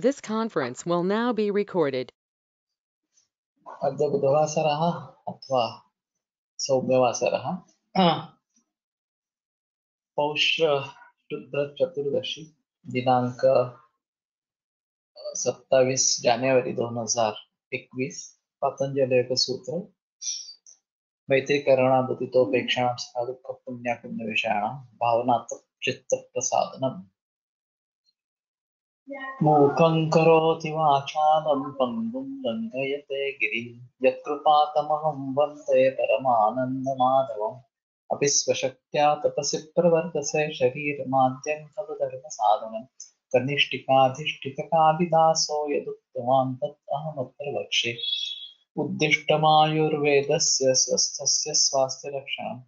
This conference will now be recorded. अद्य बुधवासरः अथवा सौम्यवासरः पौष शुद्ध चतुर्दशी दिनांक 27 जानेवारी 2021 पतंजलि योग सूत्र मैत्रीकरणादुदितोपेक्षाणां सह दुःख पुण्य विषयाणां भावनात्मक चित्त प्रसादनम् मूकं करोति वाचालं पङ्गुं लङ्घयते गिरिं यत्कृपातमहं वन्दे परमानन्दमाधवम् अपि स्वशक्त्या तपसि प्रवर्तसे शरीरमाद्यं खलु धर्मसाधनं कनिष्ठिकाधिष्ठितकालिदासो यदुक्तवान् तत् अहमत्र वक्ष्ये उद्दिष्टमायुर्वेदस्य स्वस्थस्य स्वास्थ्यरक्षणम्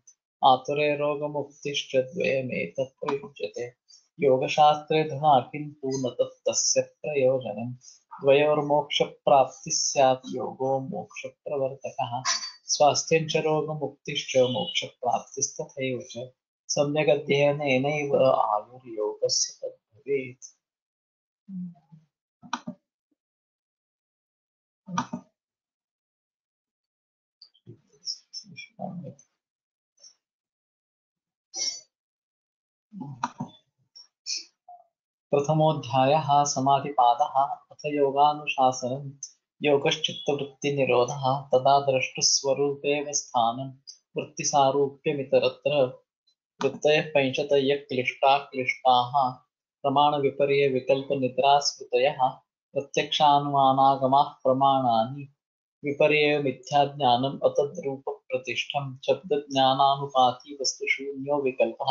आतुरे रोगमुक्तिश्च द्वयमेतत् प्रयुज्यते योगशास्त्रे धना किन्तु न तस्य प्रयोजनं द्वयोर्मोक्षप्राप्तिः स्यात् योगो मोक्षप्रवर्तकः स्वास्थ्यं च रोगमुक्तिश्च मोक्षप्राप्तिस्तथैव च सम्यगध्ययनेनैव आयुर्योगस्य तद्भवेत्। प्रथमोऽध्यायः समाधिपादः अथ योगानुशासनं योगश्चित्तवृत्तिनिरोधः तदा द्रष्टुस्वरूपेव स्थानं वृत्तिसारूप्यमितरत्र वृत्तयः पञ्चतयः क्लिष्टाः प्रमाणविपर्ययविकल्पनिद्रास्मृतयः प्रत्यक्षानुमानागमाः प्रमाणानि विपर्ययमिथ्याज्ञानम् अतद्रूपप्रतिष्ठं शब्दज्ञानानुपाती वस्तुशून्यो विकल्पः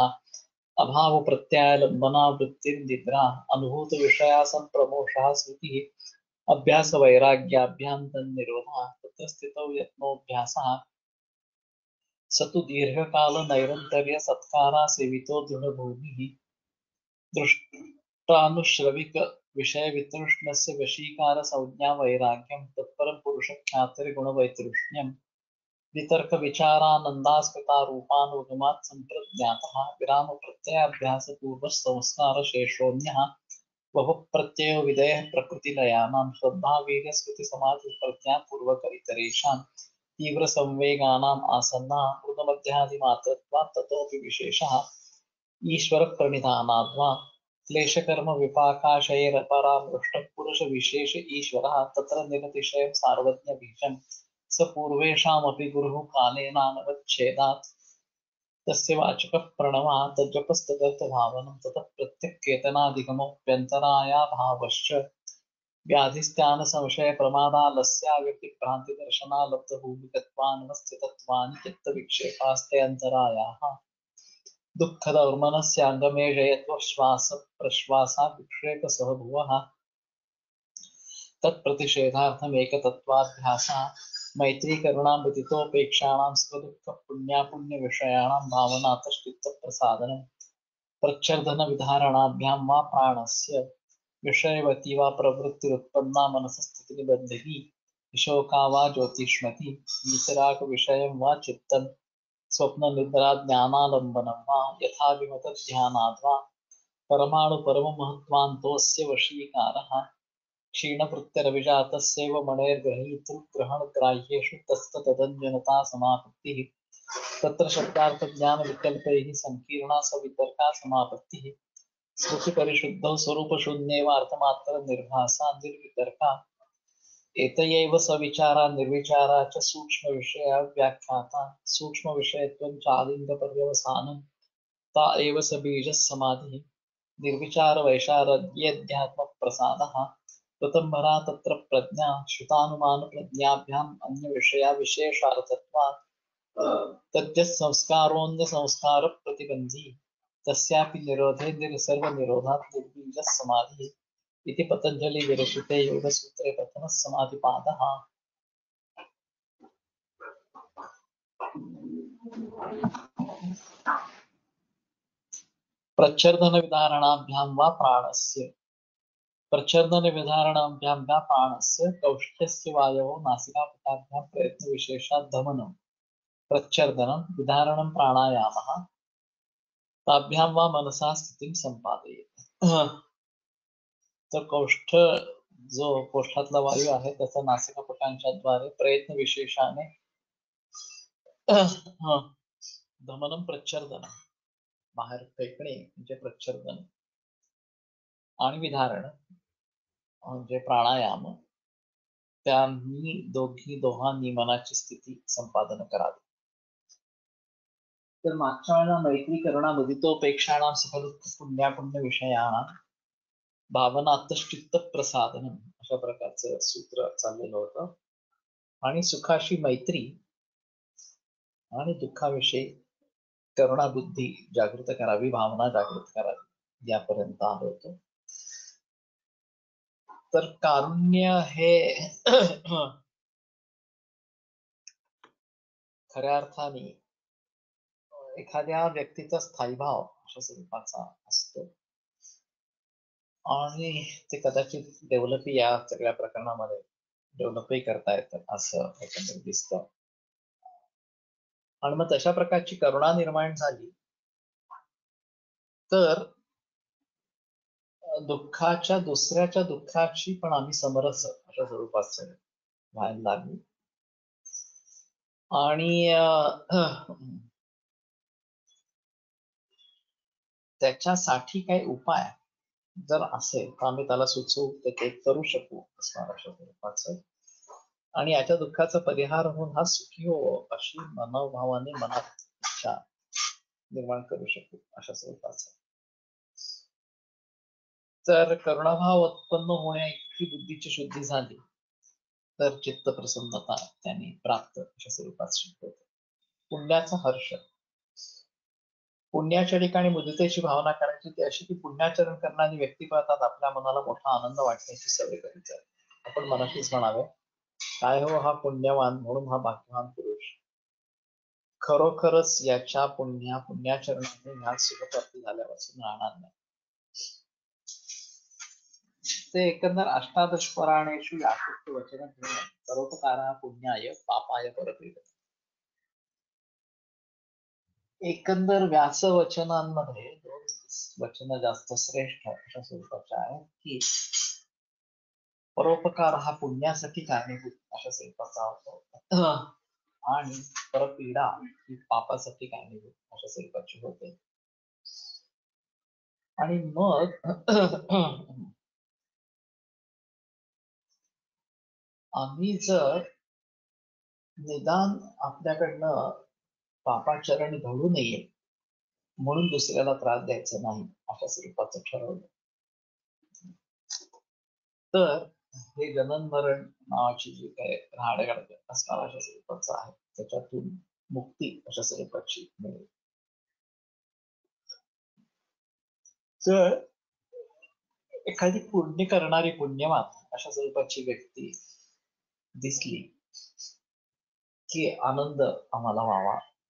अभाव प्रत्यालंबना वृत्तिर्निद्रा अनुभूत विषया संप्रमोषः स्मृतिः अभ्यास वैराग्याभ्यां तन्निरोधः तत्र स्थितौ यत्नोऽभ्यासः स तु दीर्घकाल नैरन्तर्य सत्कारा सेवितो दृढभूमिः दृष्टानुश्रविक विषय वितृष्णस्य वशीकार संज्ञा वैराग्यं तत्परं पुरुष ख्यातिर्गुणवैतृष्ण्यम् वितर्क विचारानन्दास्मितारूपानुगमात् सम्प्रज्ञातः विराम प्रत्ययाभ्यास पूर्वः संस्कार शेषोऽन्यः बहु प्रत्ययो विधेयः प्रकृतिलयानां श्रद्धा वीर्य स्मृति समाधि प्रज्ञा पूर्वक इतरेषां तीव्र संवेगानाम् आसन्ना मृदमध्यादिमात्रत्वात् ततोऽपि विशेषः ईश्वर प्रणिधानाद्वा क्लेशकर्म विपाकाशयैरपरामृष्टः पुरुष विशेष ईश्वरः तत्र निरतिशयं सार्वज्ञ बीजम् स पूर्वेषामपि गुरुः कालेनानवच्छेदात् तस्य वाचकः प्रणवः तज्जपस्तदर्थभावनं ततः प्रत्यक्केतनादिगमोऽप्यन्तरायाभावश्च व्याधिस्त्यानसंशयप्रमादालस्याव्यक्तिभ्रान्तिदर्शनालब्धभूमिकत्वानवस्थितत्वानि चित्तविक्षेपास्ते अन्तरायाः दुःखदौर्मनस्याङ्गमेषयत्वः श्वासप्रश्वासाभिक्षेपसह भुवः तत्प्रतिषेधार्थमेकतत्त्वाभ्यासः मैत्रीकरुणामुदितोपेक्षाणां स्वदुःखपुण्यापुण्यविषयाणां भावनातश्चित्तप्रसादनं प्रच्छर्दनविधारणाभ्यां वा प्राणस्य विषयवती वा प्रवृत्तिरुत्पन्ना मनसस्थितिनिबन्धिनी विशोका वा ज्योतिष्मती वीतरागविषयं वा चित्तं स्वप्ननिद्राज्ञानालम्बनं वा यथा विमतध्यानाद् वा परमाणुपरममहत्त्वान्तोऽस्य वशीकारः क्षीणवृत्तिरभिजातस्यैव मणेर्ग्रहीतृग्रहणग्राह्येषु तस्तदञ्जनता समापत्तिः तत्र शब्दार्थज्ञानविकल्पैः सङ्कीर्णा सवितर्का समापत्तिः स्मृतिपरिशुद्धौ स्वरूपशून्येव अर्थमात्रनिर्भासा निर्वितर्का एतयैव सविचारा निर्विचारा च सूक्ष्मविषया व्याख्याता सूक्ष्मविषयत्वं चालिङ्गपर्यवसानं ता एव स बीजः समाधिः निर्विचारवैशारद्येऽध्यात्मप्रसादः प्रथमभरा तत्र प्रज्ञा श्रुतानुमानप्रज्ञाभ्याम् अन्यविषया विशेषार्थत्वात् तद्यत्संस्कारोऽन्यसंस्कारप्रतिबन्धी तस्यापि निरोधे निसर्गनिरोधात् निर्बीजः समाधिः इति पतञ्जलिविरचिते योगसूत्रे प्रथमः समाधिपादः। प्रच्छर्दनविधारणाभ्यां वा प्राणस्य प्रच्छर्दनविधारणाभ्यां वा प्राणस्य कौष्ठ्यस्य वायवो नासिकापटाभ्यां प्रयत्नविशेषात् दमनं प्रच्छर्दनं विधारणं प्राणायामः ताभ्यां वा मनसा स्थितिं सम्पादयेत्। तर कोष्ठ जो कोष्ठातला वायू आहे त्याचा नासिकापटांच्या द्वारे प्रयत्न विशेषाने दमनम प्रच्छर्दन बाहेर फेकणे म्हणजे प्रच्छर्दन आणि विधारण म्हणजे प्राणायाम त्यांनी दोघांनी मनाची स्थिती संपादन करावी. तर मागच्या वेळेला मैत्री करुणामध्ये तो सकल पुण्य विषयाना भावनातश्चित्त प्रसादन अशा प्रकारचं सूत्र चाललेलं होतं. आणि सुखाशी मैत्री आणि दुःखाविषयी करुणा बुद्धी जागृत करावी, भावना जागृत करावी यापर्यंत आलो होतो. तर कारुण्य हे खऱ्या अर्थाने एखाद्या व्यक्तीचा स्थायीभाव अशा स्वरूपाचा असतो आणि ते कदाचित डेव्हलपही या सगळ्या प्रकरणामध्ये डेव्हलपही करता येतं असं एकंदरीत दिसतं. आणि मग तशा प्रकारची करुणा निर्माण झाली तर दुसऱ्याच्या दुःखाची पण आम्ही समरस अशा स्वरूपात व्हायला लागली. आणि त्याच्यासाठी काही उपाय जर असेल तर आम्ही त्याला सुचवू तर ते करू शकू असणार अशा स्वरूपाचं. आणि याच्या दुःखाचा परिहार होऊन हा सुखी हो अशी मनोभावाने मनात इच्छा निर्माण करू शकू अशा स्वरूपाचं. तर करुणाभाव उत्पन्न होण्या इतकी बुद्धीची शुद्धी झाली तर चित्त प्रसन्नता त्यांनी प्राप्त अशा स्वरूपात सिद्ध होते. पुण्याचा हर्ष, पुण्याच्या ठिकाणी मुदितेची भावना करायची ती अशी की पुण्याचरण करणारी व्यक्ती पाहतात आपल्या मनाला मोठा आनंद वाटण्याची सवय करायची आहे. आपण मनाशीच म्हणावे, काय हो हा पुण्यवान म्हणून हा भाग्यवान पुरुष. खरोखरच याच्या पुण्याचरणाने ह्या सुखप्राप्ती झाल्यापासून राहणार नाही. ते एकंदर अष्टादश पुराणेषु याकृत वचन परोपकारा पुण्याय पापाय परपीड. एकंदर व्यास वचनांमध्ये दोन वचन जास्त श्रेष्ठ अशा स्वरूपाचे आहेत की परोपकार हा पुण्यासाठी कारणीभूत अशा स्वरूपाचा होतो आणि परपीडा ही पापासाठी कारणीभूत अशा स्वरूपाची होते. आणि मग आम्ही जर निदान आपल्याकडनं पापाचरण घडू नये म्हणून दुसऱ्याला त्रास द्यायचा नाही अशा स्वरूपाचं ठरवलं तर हे जनन मरण नावाची जी काय राहाडगाड असणार अशा स्वरूपाचं आहे त्याच्यातून मुक्ती अशा स्वरूपाची मिळेल. तर एखादी पुण्य करणारी पुण्यवान अशा स्वरूपाची व्यक्ती दिसली की आनंद आम्हाला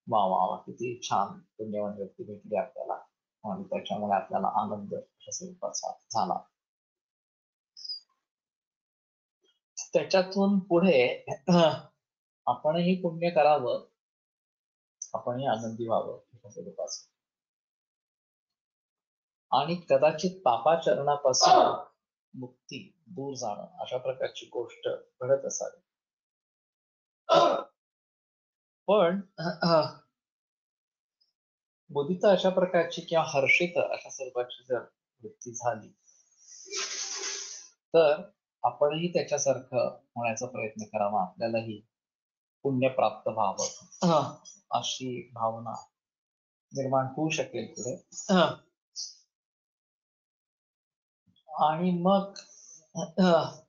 व्हावा किती छान पुण्यवान व्यक्ती भेटली आपल्याला आणि त्याच्यामुळे आपल्याला आनंद अशा स्वरूपाचा झाला. त्याच्यातून पुढे आपणही पुण्य करावं, आपणही आनंदी व्हावं अशा स्वरूपाचं आणि कदाचित पापाचरणापासून मुक्ती दूर जाणं अशा प्रकारची गोष्ट घडत असावी. पण मुदिता अशा प्रकारची किंवा हर्षित अशा स्वरूपाची जर वृत्ती झाली तर आपणही त्याच्यासारखं होण्याचा प्रयत्न करावा, आपल्यालाही पुण्य प्राप्त व्हावं अशी भावना निर्माण होऊ शकेल पुढे. आणि मग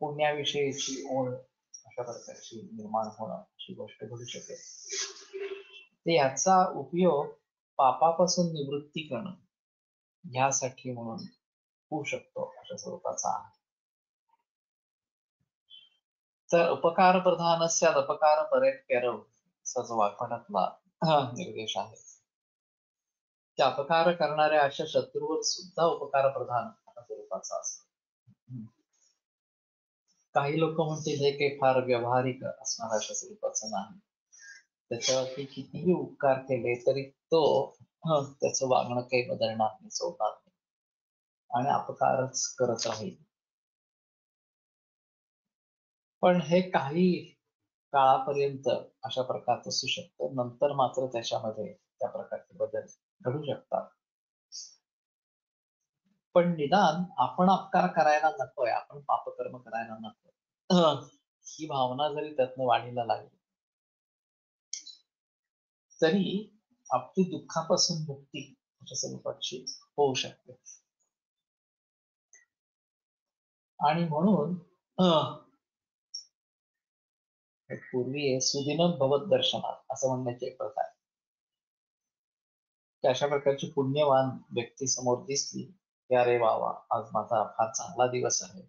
पुण्याविषयीची ओढ अशा प्रकारची निर्माण होणं अशी गोष्ट घडू शकेल. तर याचा उपयोग पापापासून निवृत्ती करणं ह्यासाठी म्हणून होऊ शकतो अशा स्वरूपाचा आहे. तर उपकार प्रधानस्य अपकार परेत्करव असा जो वाक्पटातला निर्देश आहे त्या अपकार करणाऱ्या अशा शत्रूवर सुद्धा उपकार प्रधान अशा स्वरूपाचा असतो. काही लोक म्हणतील हे काही फार व्यावहारिक असणार अशा स्वरूपाचं नाही. त्याच्यावरती कितीही उपकार केले तरी तो त्याचं वागणं काही बदलणार नाही, सोडणार नाही आणि अपकारच करत राहील पण हे काही काळापर्यंत अशा प्रकारचं असू शकतं. नंतर मात्र त्याच्यामध्ये त्या प्रकारचे बदल घडू शकतात. पण निदान आपण अपकार करायला नकोय, आपण पापकर्म करायला नको, ही भावना जरी त्यातनं वाढीला लागली तरी आपली दुःखापासून मुक्ती अशा स्वरूपाची होऊ शकते. आणि म्हणून पूर्वी सुदिनं भवत दर्शनात असं म्हणण्याची एक प्रथा आहे की अशा प्रकारची पुण्यवान व्यक्ती समोर दिसली की अरे वा वा, आज माझा फार चांगला दिवस आहे,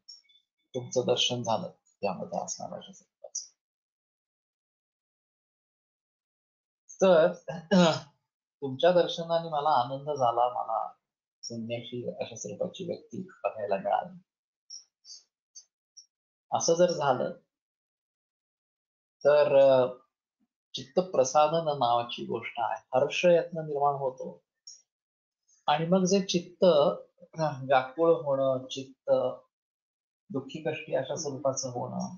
तुमचं दर्शन झालं, त्यामध्ये असणार अशा स्वरूपाचं. तर तुमच्या दर्शनाने मला आनंद झाला, मला पुण्याशी अशा स्वरूपाची व्यक्ती बघायला मिळाली. असं जर झालं तर चित्त प्रसादन नावाची गोष्ट आहे, हर्ष यातनं निर्माण होतो. आणि मग जे चित्त व्याकुळ होणं, चित्त दुःखी कष्टी अशा स्वरूपाचं होणं,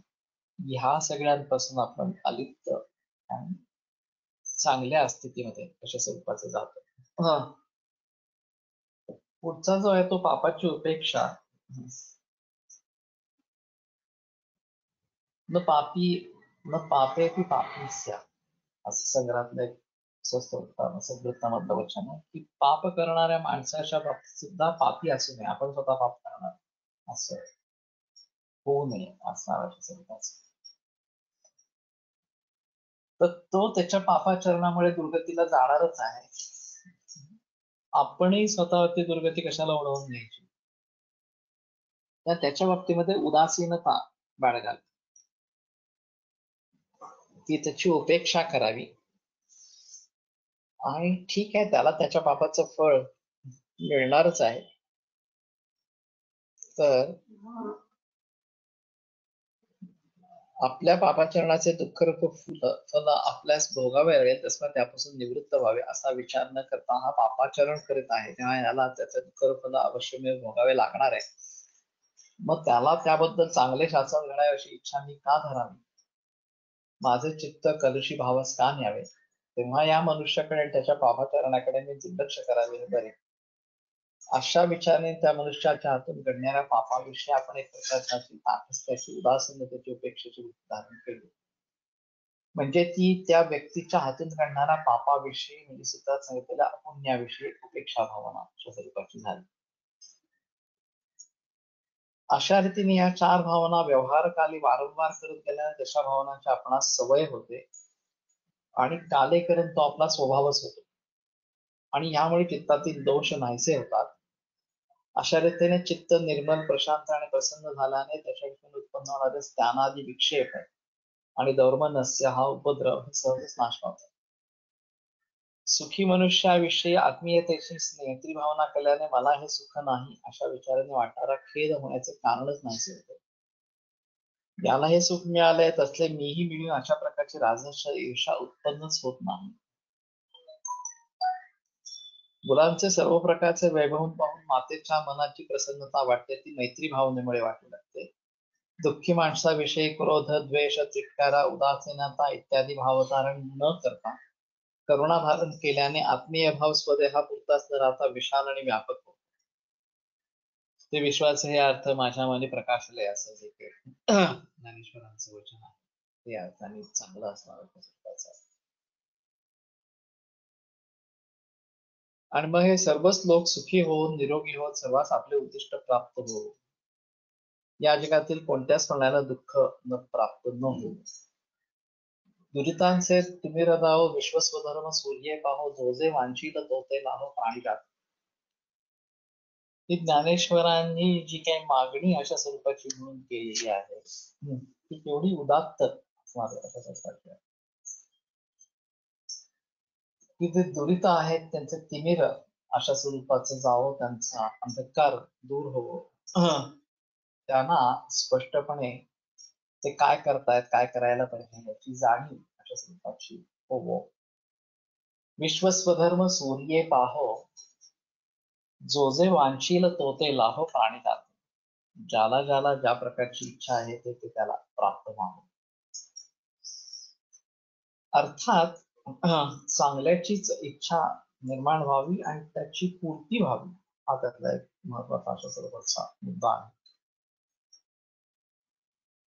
ह्या सगळ्यांपासून आपण अलिप्त आणि चांगल्या स्थितीमध्ये अशा स्वरूपाचं जातो. पुढचा जो आहे तो पापाची उपेक्षा. न पापी न पापे की पापीस्या असं संग्रहातलं एक सद्वृत्तामधलं वचन आहे की पाप करणाऱ्या माणसाच्या बाबतीत सुद्धा पापी असू नये, आपण स्वतः पाप करणार असं होऊ नये असणार अशा स्वरूपाचं. तर तो त्याच्या पापाचरणामुळे दुर्गतीला जाणारच आहे. आपणही स्वतःवरती दुर्गती कशाला ओढवून घ्यायची. त्याच्या बाबतीमध्ये उदासीनता बाळगावी, ती त्याची उपेक्षा करावी. आणि ठीक आहे, त्याला त्याच्या पापाचं फळ मिळणारच आहे. तर आपल्या पापाचरणाचे दुःखरूप फल आपल्यास भोगावे लागेल, तसं त्यापासून निवृत्त व्हावे असा विचार न करता हा पापाचरण करीत आहे, तेव्हा याला त्याचे दुःखरूप फल अवश्य भोगावे लागणार आहे. मग त्याला त्याबद्दल चांगले शासन घडावे अशी इच्छा मी का धरावी, माझे चित्त कलुषी भावास का न्यावे, तेव्हा या मनुष्याकडे त्याच्या पापाचरणाकडे मी दुर्लक्ष करावे हे बरे. अशा विचाराने त्या मनुष्याच्या हातून घडणाऱ्या पापाविषयी आपण एक प्रकारची तापस्याची उदासीनतेची उपेक्षेची वृत्ती धारण केली, म्हणजे ती त्या व्यक्तीच्या हातून घडणाऱ्या पापाविषयी म्हणजे सुद्धा सांगितलेल्या अपुण्याविषयी उपेक्षा भावना अशा स्वरूपाची झाली. अशा रीतीने या चार भावना व्यवहारकाली वारंवार करत गेल्याने तशा भावनांची आपणास सवय होते आणि कालेकरून तो आपला स्वभावच होतो आणि यामुळे चित्तातील दोष नाहीसे होतात. अशा रीतीने चित्त निर्मल, प्रशांत आणि प्रसन्न झाल्याने त्याच्या ठिकाणी उत्पन्न होणारे स्थानादी विक्षेप आणि दौर्मनस्य हा उपद्रव सहजच नाश पावतात. सुखी मनुष्याविषयी आत्मीयतेची मैत्री भावना केल्याने मला हे सुख नाही अशा विचाराने वाटणारा खेद होण्याचे कारणच नाहीसे होते. याला हे सुख मिळाले तसले मीही मिळून अशा प्रकारची राजर्ष ईर्षा उत्पन्नच होत नाही. मुलांचे सर्व प्रकारचे वैभव पाहून मातेच्या मनाची प्रसन्नता वाटते, ती मैत्री भावनेमुळे वाटू लागते. दुःखी माणसाविषयी क्रोध, द्वेष, तिटकारा, उदासीनता इत्यादी भावधारण न करता करुणा धारण केल्याने आत्मीय भाव स्वदेहापुरताच न राहता विशाल आणि व्यापक होतो. ते विश्वास हे अर्थ माझ्या मनी प्रकाशले असं जे ज्ञानेश्वरांचं वचन आहे ते अर्थाने चांगलं असणार. आणि मग हे सर्वच लोक सुखी होऊन निरोगी होत सर्वांस आपले उद्दिष्ट प्राप्त हो, या जगातील कोणत्याच प्राण्याला दुःख न प्राप्त न हो. दुरितांचे तुम्ही रदाहो विश्वस्वधर्म सूर्ये पाहो, जो जे वांछील तो ते लाहो पाणी टाक. ही ज्ञानेश्वरांनी जी काही मागणी अशा स्वरूपाची म्हणून केलेली आहे ती केवढी उदात्त असणार. की जे दुरित आहेत त्यांचे तिमिर अशा स्वरूपाचं जावं, त्यांचा अंधकार दूर होवो, त्यांना स्पष्टपणे ते काय करतायत, काय करायला पाहिजे याची जाणीव अशा स्वरूपाची होवो. विश्वस्वधर्म सूर्ये पाहो, जो जे वांछील तो ते लाहो पाणी टाक. ज्याला ज्याला ज्या प्रकारची इच्छा आहे ते त्याला प्राप्त व्हावं. अर्थात चांगल्याचीच इच्छा निर्माण व्हावी आणि त्याची पूर्ती व्हावी, हा त्यातला एक महत्वाचा अशा स्वरूपाचा मुद्दा आहे.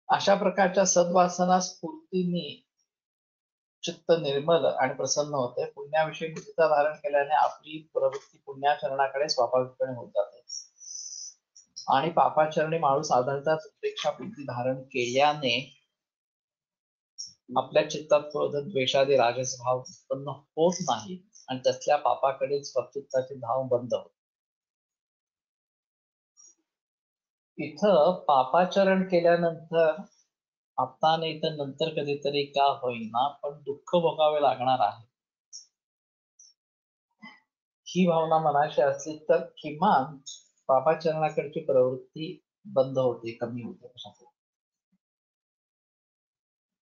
अशा प्रकारच्या सद्वासना स्फूर्तीने चित्त निर्मल आणि प्रसन्न होते. पुण्याविषयी बुद्धीचा धारण केल्याने आपली प्रवृत्ती पुण्याचरणाकडे स्वाभाविकपणे होत जाते आणि पापाचरणी माणूस साधारणतः उपेक्षा बुद्धी धारण केल्याने आपल्या चित्तात क्रोध द्वेषादी राजस भाव उत्पन्न होत नाही आणि त्यातल्या पापाकडे स्वचित्ताची धाव बंद होते. इथं पापाचरण केल्यानंतर आता नाही तर नंतर कधीतरी का होईना पण दुःख भोगावे लागणार आहे, ही भावना मनाशी असली तर किमान पापाचरणाकडची प्रवृत्ती बंद होते, कमी होते.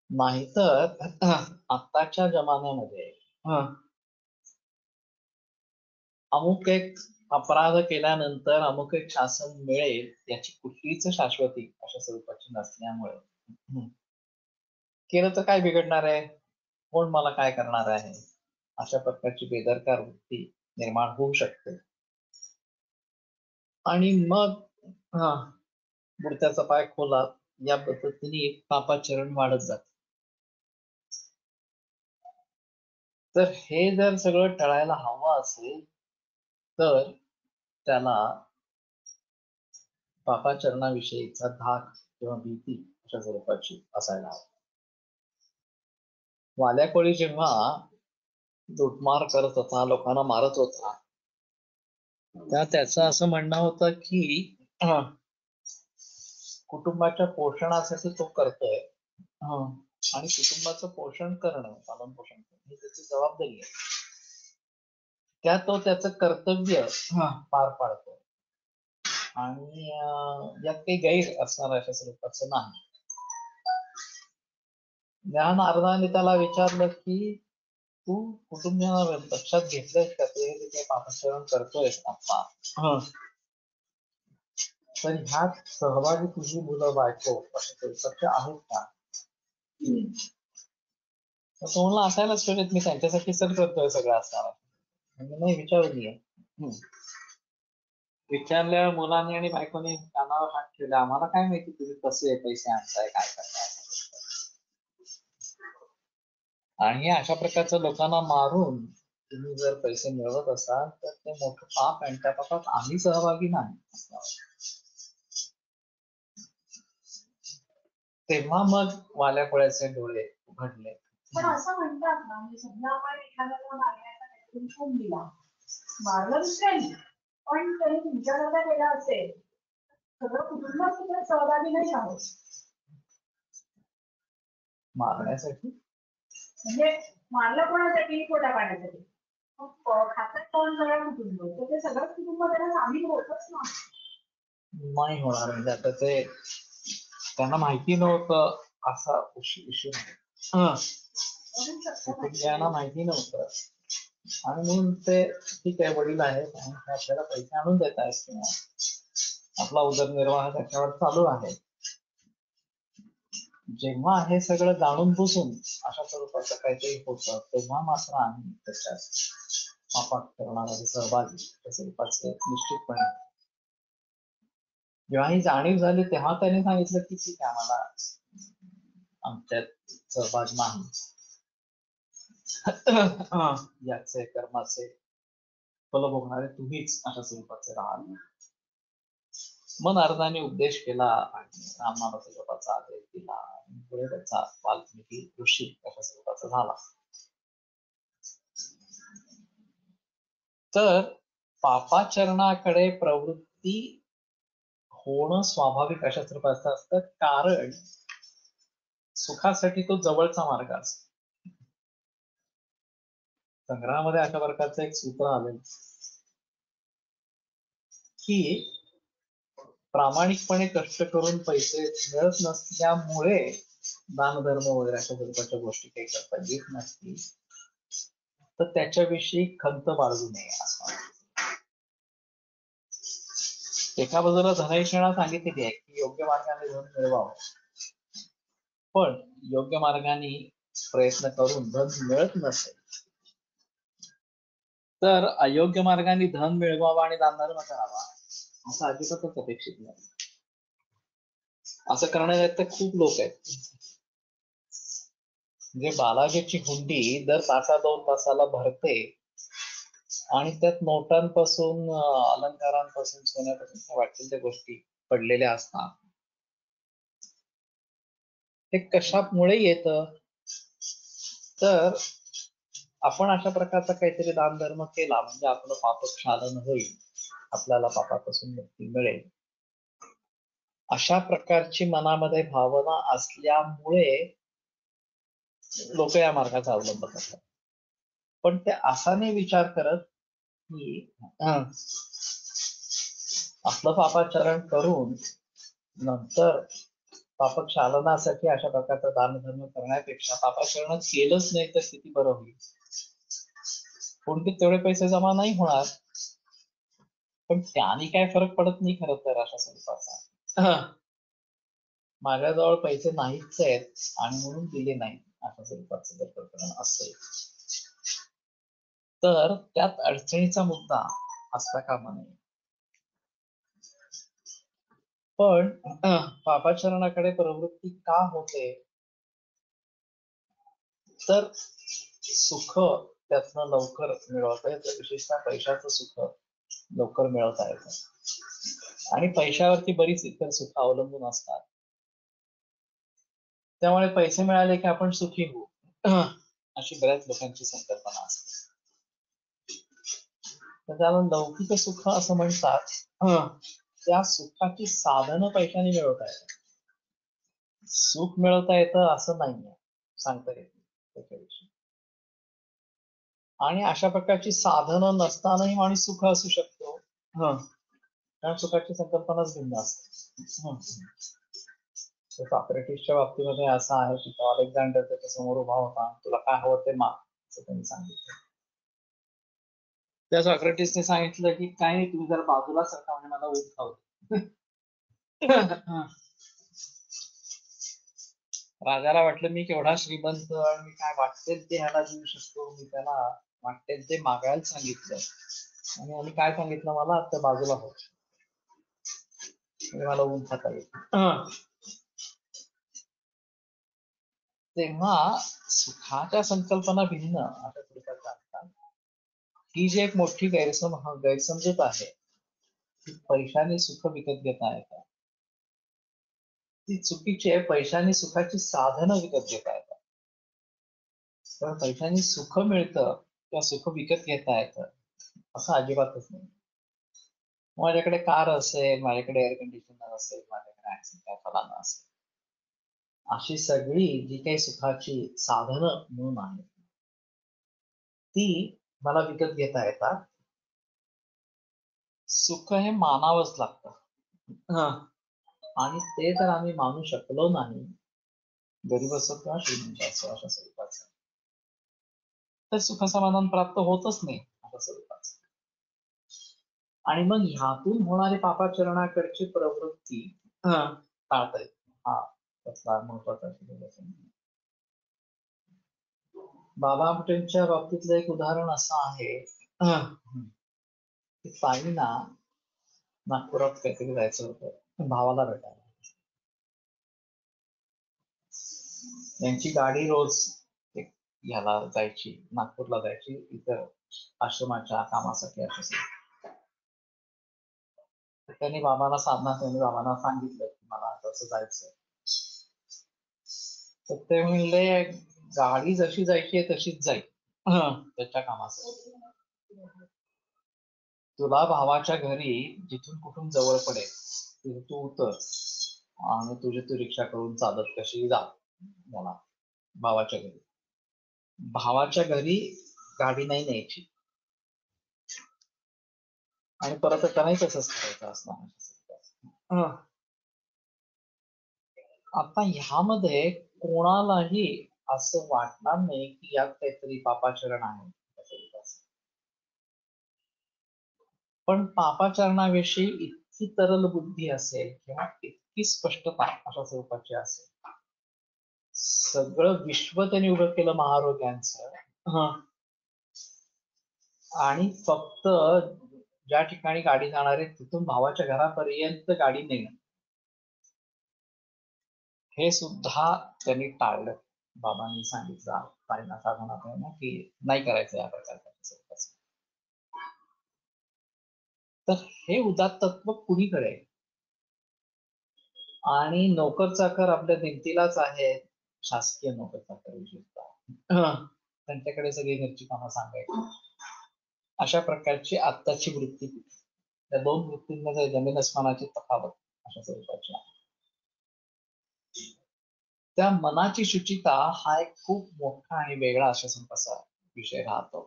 नाहीतर आत्ताच्या जमान्यामध्ये अमुक एक अपराध केल्यानंतर अमुक एक शासन मिळेल याची कुठलीच शाश्वती अशा स्वरूपाची नसल्यामुळे केलं तर काय बिघडणार आहे, कोण मला काय करणार आहे, अशा प्रकारची बेदरकार वृत्ती निर्माण होऊ शकते आणि मग बुडत्याचा पाय खोला या पद्धतीने पापाचरण वाढत जाते. तर हे जर सगळं टळायला हवं असेल तर त्याला पापाचरणाविषयीचा धाक किंवा भीती अशा स्वरूपाची असायला हवी. वाल्याकोळी जेव्हा लुटमार करत होता, लोकांना मारत होता, तेव्हा त्याचं असं म्हणणं होतं की कुटुंबाच्या पोषणासाठी तो करतोय आणि कुटुंबाचं पोषण करणं, पालन पोषण करणं ही त्याची जबाबदारी आहे, त्या तो त्याचं कर्तव्य पार पाडतो आणि यात काही गैर असणार अशा स्वरूपाचं नाही. ज्ञान अर्धाने त्याला विचारलं की तू कुटुंबियांना लक्षात घेतलंयस का, ते काही पापाचरण करतोयस आता, तर ह्यात सहभागी तुझी मुलं बायको अशा आहेत का? तो म्हणला असायलाच पाहिजेत, मी त्यांच्यासाठी सर करतोय सगळं असणार. म्हणजे नाही विचारून ये. विचारल्यावर मुलांनी आणि बायकोने कानावर हात ठेवला, आम्हाला काय माहिती तुम्ही कसे पैसे आणताय, काय करताय. आणि अशा प्रकारच्या लोकांना मारून तुम्ही जर पैसे मिळवत असाल तर ते मोठं पाप आणि त्या पापात आम्ही सहभागी नाही. तेव्हा मग वाल्याकोळ्याचे डोळे उघडले. पण असं म्हणतात ना, म्हणजे समजा आपण एखाद्याला मारण्याचा काहीतरी खून दिला, मारलं दुसऱ्यांनी, पण तरी तुमच्या डोक्यात केला असेल, सगळं कुटुंब सुद्धा सहभागी नाही आहोत मारण्यासाठी. म्हणजे मारलं कोणासाठी, पोटा पाण्यासाठी, खातात कोण, सगळं कुटुंब, तर ते सगळं कुटुंब त्याला सामील होतच नाही होणार. म्हणजे आता ते त्यांना माहिती नव्हतं असा इश्यू कुटुंबियांना माहिती नव्हतं आणि म्हणून ते ठीक आहे वडील आहेत आणि आपल्याला पैसे आणून देत आहेत किंवा आपला उदरनिर्वाह त्याच्यावर चालू आहे. जेव्हा हे सगळं जाणून बुजून अशा स्वरूपाचं काहीतरी होतं तेव्हा मात्र आम्ही त्याच्यात पापाचरणामध्ये सहभागी स्वरूपाचे निश्चितपणे. जेव्हा ही जाणीव झाली तेव्हा त्याने सांगितलं की ठीक आहे, आम्हाला आमच्यात सहभाग नाही, याचे कर्माचे फल भोगणारे तुम्हीच अशा स्वरूपाचे राहाल. मन अर्धाने उपदेश केला आणि रामनामाच्या जपाचा आदेश दिला आणि पुढे त्याचा वाल्मिकी ऋषी अशा स्वरूपाचा झाला. तर पापाचरणाकडे प्रवृत्ती होणं स्वाभाविक अशा स्वरूपाचं असतं, कारण सुखासाठी तो जवळचा मार्ग असतो. संग्रहामध्ये अशा प्रकारचं एक सूत्र आलेलं की प्रामाणिकपणे कष्ट करून पैसे मिळत नसल्यामुळे दानधर्म वगैरे अशा स्वरूपाच्या गोष्टी काही करता येत नसतील तर त्याच्याविषयी खंत बाळगू नये असं. एका बाजूला धनैषणा सांगितलेली आहे की योग्य मार्गाने धन मिळवावं, पण योग्य मार्गाने प्रयत्न करून धन मिळत नसेल तर अयोग्य मार्गाने धन मिळवावा आणि दानधर्म करावा असं अजिबातच अपेक्षित नाही. असं करणारे तर खूप लोक आहेत. म्हणजे बालाजीची हुंडी दर तासा 2 तासाला भरते आणि त्यात नोटांपासून अलंकारांपासून सोन्यापासून वाटतील त्या गोष्टी पडलेल्या असतात. ते कशामुळे येतं तर आपण अशा प्रकारचा काहीतरी दानधर्म केला म्हणजे आपलं पापक्षालन होईल, आपल्याला पापापासून मुक्ती मिळेल अशा प्रकारची मनामध्ये भावना असल्यामुळे लोक या मार्गाचा अवलंब करतात. पण ते असा नाही विचार करत की आपलं पापाचरण करून नंतर पापक्षालनासाठी अशा प्रकारचा दानधर्म करण्यापेक्षा पापाचरण केलंच नाही तर किती बरं होईल. कोणते तेवढे पैसे जमा नाही होणार पण त्याने काय फरक पडत नाही खरं तर अशा स्वरूपाचा. माझ्याजवळ पैसे नाहीच आहेत आणि म्हणून दिले नाही अशा स्वरूपाचं जर प्रकरण असेल तर त्यात अडचणीचा मुद्दा असता कामा नये. पण पापाचरणाकडे प्रवृत्ती का होते तर सुख त्यातनं लवकर मिळवता येतं, विशेषतः पैशाचं सुख लवकर मिळवता येतं आणि पैशावरती बरीच इतर सुख अवलंबून असतात. त्यामुळे पैसे मिळाले की आपण सुखी होऊ अशी बऱ्याच लोकांची संकल्पना असते. तर त्याला लौकिक सुख असं म्हणतात. त्या सुखाची साधनं पैशाने मिळवता येतात. सुख मिळवता येतं असं नाहीये, सांगता येत त्याच्याविषयी. आणि अशा प्रकारची साधनं नसतानाही माणूस सुख असू शकतो कारण सुखाची संकल्पनाच भिन्न असते. सॉक्रेटिसच्या बाबतीमध्ये असं आहे की तो अलेक्झांडर त्याच्या समोर उभा होता, तुला काय हवं ते माग असं त्यांनी सांगितलं. त्या सॉक्रेटिसने सांगितलं की काय नाही तुम्ही जर बाजूला सरका म्हणजे मला ऊन खावते. राजाला वाटलं मी केवढा श्रीमंत आणि मी काय वाटते ते ह्याला देऊ शकतो, मी त्याला वाटते ते मागायला सांगितलं आणि आम्ही काय सांगितलं मला त्या बाजूला होत म्हणजे मला ऊन खाता येईल. तेव्हा सुखाच्या संकल्पना भिन्न अशा प्रकारच्या असतात. ही जी एक मोठी गैरसमजूत आहे की पैशाने सुख विकत घेता येतात ती चुकीची आहे. पैशाने सुखाची साधनं विकत घेता येतात. तर पैशाने सुख मिळतं किंवा सुख विकत घेता येतं असं अजिबातच नाही. माझ्याकडे कार असेल, माझ्याकडे एअर कंडिशनर असेल, माझ्याकडे ऍक्सिडेंट काय फलाना असेल, अशी सगळी जी काही सुखाची साधनं म्हणून आहेत ती मला विकत घेता येतात. सुख हे मानावंच लागतं आणि ते तर आम्ही मानू शकलो नाही, गरीब असो किंवा श्रीमंत असो अशा स्वरूपाचं, तर सुखसमाधान प्राप्त होतच नाही अशा स्वरूपाचं. आणि मग ह्यातून होणारी पापाचरणाकडची प्रवृत्ती टाळता येते. हा त्यातला महत्वाचा बाबा आमटेंच्या बाबतीतलं एक उदाहरण असं आहे की ताईंना नागपुरात काहीतरी जायचं होतं भावाला भेटायला. यांची गाडी रोज ह्याला जायची, नागपूरला जायची इतर आश्रमाच्या कामासाठी असेल. त्यांनी बाबांना सांगितलं की मला तसं जायचं. तर ते म्हणले गाडी जशी जायची आहे तशीच जाईल त्याच्या कामासाठी. तुला भावाच्या घरी जिथून कुठून जवळ पडेल तिथे तू उतर आणि तुझी तू रिक्षा करून चालत कशी जा मला भावाच्या घरी. भावाच्या घरी गाडी नाही न्यायची आणि परत नाही तसंच करायचं असणार. आता ह्यामध्ये कोणालाही असं वाटणार नाही की यात काहीतरी पापाचरण आहे. पण पापाचरणाविषयी इतकी तरल बुद्धी असेल किंवा इतकी स्पष्टता अशा स्वरूपाची असेल सगळं विश्व त्यांनी उभं केलं महारोग्यांचं. आणि फक्त ज्या ठिकाणी गाडी जाणार आहे तिथून भावाच्या घरापर्यंत गाडी नेणं हे सुद्धा त्यांनी टाळलं. बाबांनी सांगितलं पाहिला साधनात ना की नाही करायचं या प्रकारचं. तर हे उदात्तत्व कुणीकडे आहे? आणि नोकर चाकर आपल्या भिंतीलाच आहेत, शासकीय नोकर चाकर विशेषतः त्यांच्याकडे सगळी घरची कामं सांगायची. अशा प्रकारची आत्ताची वृत्ती, त्या दोन वृत्तींमध्ये जमीन अस्मानाची तफावत अशा स्वरूपाची आहे. त्या मनाची शुचिता हा एक खूप मोठा आणि वेगळा अशा स्वरूपाचा विषय राहतो.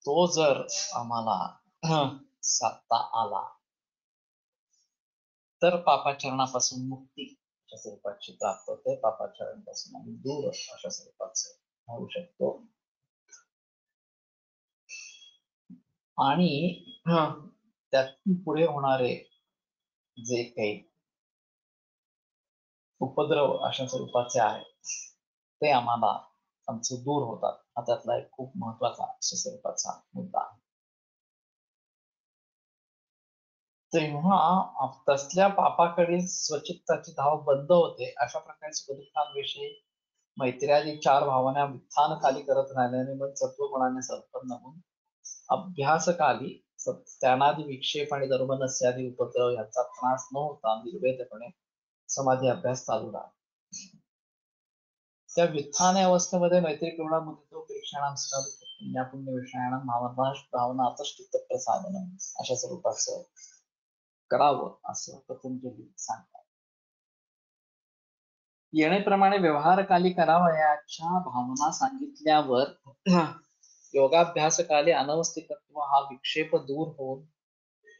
तो जर आम्हाला साधता आला तर पापाचरणापासून मुक्ती अशा स्वरूपाची प्राप्त होते. पापाचरणापासून आम्ही दूर अशा स्वरूपाचं होऊ शकतो. आणि त्यातून पुढे होणारे जे काही उपद्रव अशा स्वरूपाचे आहेत ते आम्हाला आमचे दूर होतात. हा त्यातला एक खूप महत्वाचा अशा स्वरूपाचा मुद्दा आहे. तेव्हा तसल्या पापाकडील स्वचित्ताची धाव बंद होते. अशा प्रकारचे बदुकांविषयी मैत्र्यादी 4 भावना वित्थानकाली करत राहिल्याने मग सत्वगुणाने संपन्न होऊन अभ्यासकाली त्यानादी विक्षेप आणि धर्मनस्यादी उपद्रव यांचा त्रास न होता निर्वेदपणे समाधी अभ्यास चालू राहतो. त्या व्युत्थान अवस्थेमध्ये मैत्री करुणामुदितो प्रेक्षणां पुण्यपुण्य विषयाणां भावना चित्त प्रसादन अशा स्वरूपाचं करावं असं पतंजली सांगतात. येणेप्रमाणे व्यवहारकाली करावयाच्या भावना सांगितल्यावर योगाभ्यासकाली अनवस्थितत्व हा विक्षेप दूर होऊन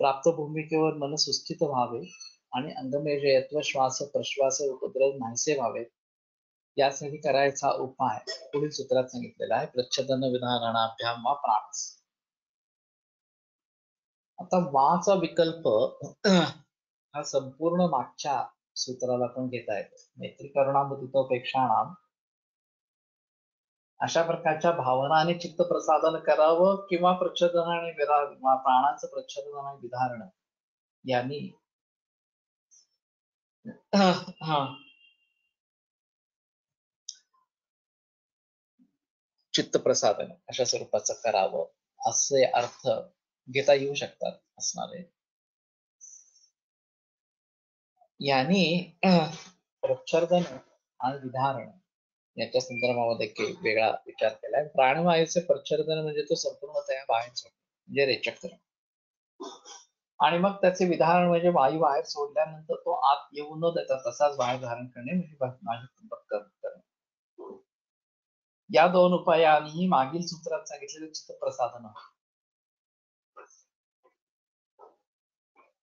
प्राप्त भूमिकेवर मन सुस्थित व्हावे आणि अंगमेजयत्व श्वास प्रश्वास उपद्रव नाहीसे व्हावेत. यासाठी करायचा उपाय पुढील सूत्रात सांगितलेला आहे. प्रच्छदन विधारणाभ्याम वा प्राणास. आता वाचा विकल्प हा संपूर्ण मागच्या सूत्राला पण घेता येतो. मैत्री करुणामुदितोपेक्षाणां अशा प्रकारच्या भावना आणि चित्त प्रसादन करावं किंवा प्रच्छदन आणि प्राणांचं प्रच्छदन आणि विधारण यांनी चित्त प्रसादन अशा स्वरूपाचं करावं असे अर्थ घेता येऊ शकतात असणारे. यांनी प्रच्छदन आणि विधारण याच्या संदर्भामध्ये वेगळा विचार केलाय. प्राणवायूचे प्रच्छदन म्हणजे तो संपूर्णतः बाहेर सोडणे म्हणजे रेचक करणे, आणि मग त्याचे विधारण म्हणजे वायू बाहेर सोडल्यानंतर तो आत येऊ न देता तसाच बाहेर धारण करणे म्हणजे माझे करणे. या दोन उपायांनी मागील सूत्रात सांगितलेले चित्तप्रसादन.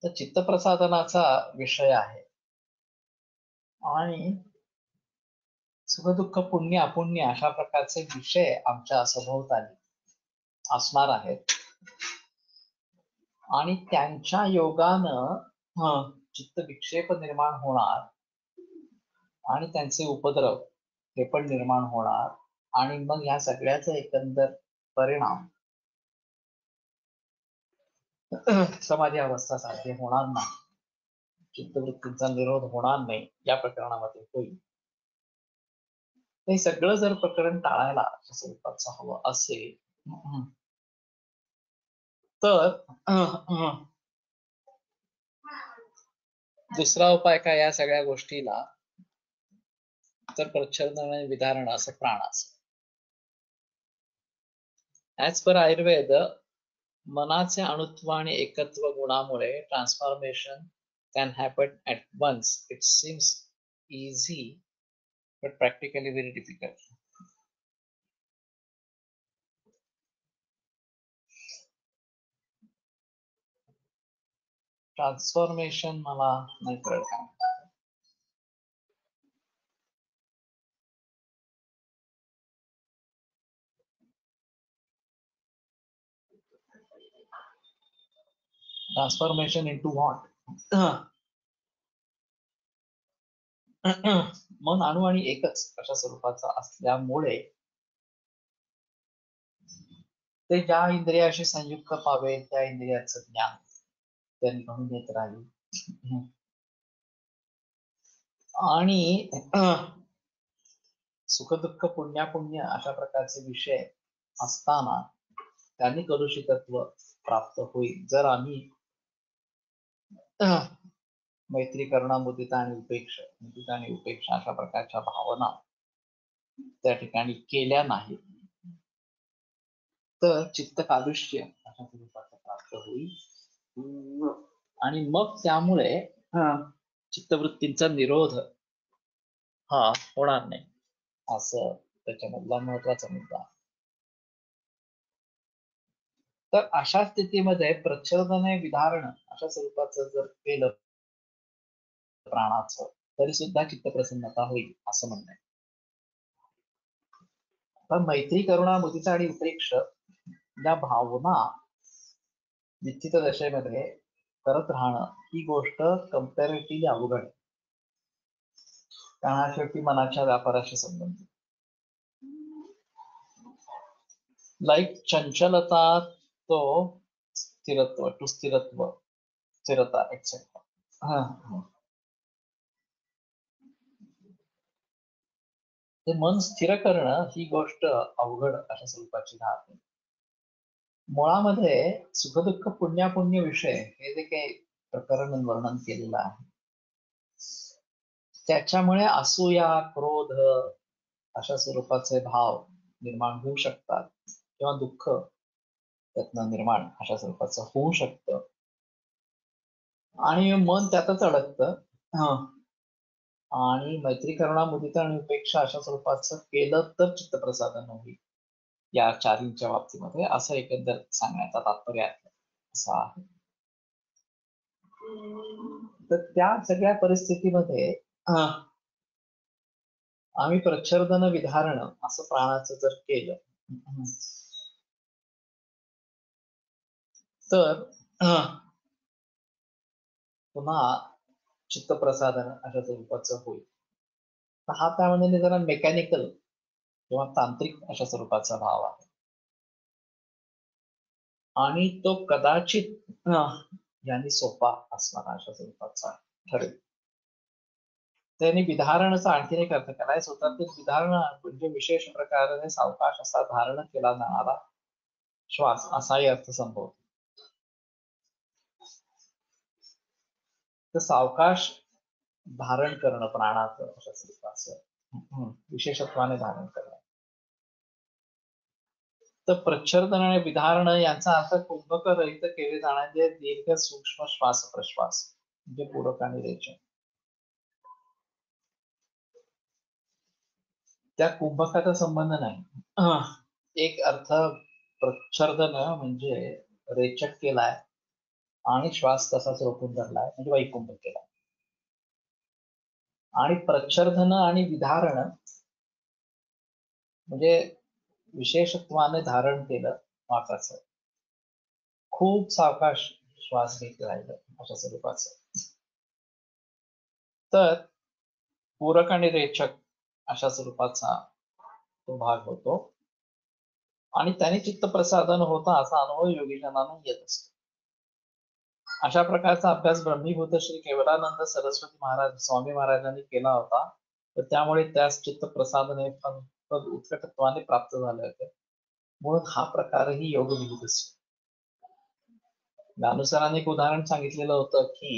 तर चित्तप्रसादनाचा विषय आहे आणि सुखदुःख पुण्य अपुण्य अशा प्रकारचे विषय आमच्या सभोवताली असणार आहेत आणि त्यांच्या योगानं चित्त विक्षेप निर्माण होणार आणि त्यांचे उपद्रव हे पण निर्माण होणार आणि मग या सगळ्याचा एकंदर परिणाम समाधी अवस्था साध्य होणार नाही, चित्तवृत्तींचा निरोध होणार नाही या प्रकरणामध्ये होईल. हे सगळं जर प्रकरण टाळायला स्वरूपाचं हवं असेल तर दुसरा उपाय काय या सगळ्या गोष्टीला, तर प्रच्छदन आणि विधारण असं प्राणास. ऍज पर आयुर्वेद मनाचे अणुत्व आणि एकत्व गुणामुळे transformation can happen at once. It seems easy but practically very difficult. Transformation मला नाही कळत. Transformation into what? मन अणु आणि एकच अशा स्वरूपाचा असल्यामुळे ते ज्या इंद्रियाशी संयुक्त पावे त्या इंद्रियाचं ज्ञान त्यांनी म्हणून येत राहील. आणि सुखदुःख पुण्यापुण्य अशा प्रकारचे विषय असताना त्यांनी कलुषितत्व प्राप्त होईल जर आम्ही मैत्री, करुणा, मुदिता आणि उपेक्षा अशा प्रकारच्या भावना त्या ठिकाणी केल्या नाही तर चित्त कालुष्य अशा स्वरूपाचं प्राप्त होईल आणि मग त्यामुळे चित्तवृत्तींचा निरोध हा होणार नाही असं त्याच्यामधला महत्वाचा मुद्दा. तर अशा स्थितीमध्ये प्रच्छदने विधारण अशा स्वरूपाचं जर केलं प्राणाचं तरी सुद्धा चित्तप्रसन्नता होईल असं म्हणणं आहे. तर मैत्री, करुणा, मुदिता आणि उपेक्षा या भावना निश्चित दशेमध्ये करत राहणं ही गोष्ट कम्पॅरेटिव्हली अवघड आहे. कारण हा शेवटी मनाच्या व्यापाराशी संबंधित. लाईक चंचलता तो स्थिरत्व टू स्थिरता एक्सेट्रा. ते मन स्थिर करणं ही गोष्ट अवघड अशा स्वरूपाची राहते. मुळामध्ये सुखदुःख पुण्यापुण्य विषय हे जे काही प्रकरण वर्णन केलेलं आहे त्याच्यामुळे असूया, क्रोध अशा स्वरूपाचे भाव निर्माण होऊ शकतात किंवा दुःख त्यातनं निर्माण अशा स्वरूपाचं होऊ शकतं आणि मन त्यातच अडकतं. आणि मैत्री, करुणा, मुदिता आणि उपेक्षा अशा स्वरूपाचं केलं तर चित्तप्रसादन होईल या चारींच्या बाबतीमध्ये असं एकंदर सांगण्याचा तात्पर्य आहे असं आहे. तर त्या सगळ्या परिस्थितीमध्ये आम्ही प्रच्छर्दन विधारण असं प्राणाचं जर केलं तर पुन्हा चित्तप्रसादन अशा स्वरूपाचं होईल. तर हा त्यामध्ये जरा मेकॅनिकल किंवा तांत्रिक अशा स्वरूपाचा भाव आहे आणि तो कदाचित यांनी सोपा असणारा अशा स्वरूपाचा ठरेल. त्यांनी विधारणाचा आणखीन एक अर्थ करायचं होता ते विधारण म्हणजे विशेष प्रकारे सावकाश असा धारण केला जाणारा श्वास असाही अर्थ संभवतो. तर सावकाश धारण करणं प्राणाचं अशा स्वरूपाचं विशेषत्वाने धारण करणं. तर प्रच्छर्दन आणि विधारण यांचा अर्थ कुंभक रहित केले जाणारे दीर्घ सूक्ष्म श्वास प्रश्वास म्हणजे पूरक आणि रेचन. त्या कुंभकाचा संबंध नाही. एक अर्थ प्रच्छर्दन म्हणजे रेचक केलाय आणि श्वास तसाच रोखून धरलाय म्हणजे वैकुंभक केलाय. आणि प्रच्छर्दन आणि विधारण म्हणजे विशेषत्वाने धारण केलं वाकाचं खूप सावकाश श्वास घेत राहिलं अशा स्वरूपाचं. तर पूरक आणि रेचक अशा स्वरूपाचा तो भाग होतो आणि त्याने चित्तप्रसादन होता असा अनुभव योगीजनांना येत असतो. अशा प्रकारचा अभ्यास ब्रह्मीभूत श्री केवलानंद सरस्वती महाराज स्वामी महाराजांनी केला होता. तर त्यामुळे त्यास चित्तप्रसादन हे पद उत्कटत्वाने प्राप्त झाले होते म्हणून हा प्रकारही योगविहित असतो. ज्ञानेश्वरांनी एक उदाहरण सांगितलेलं होतं की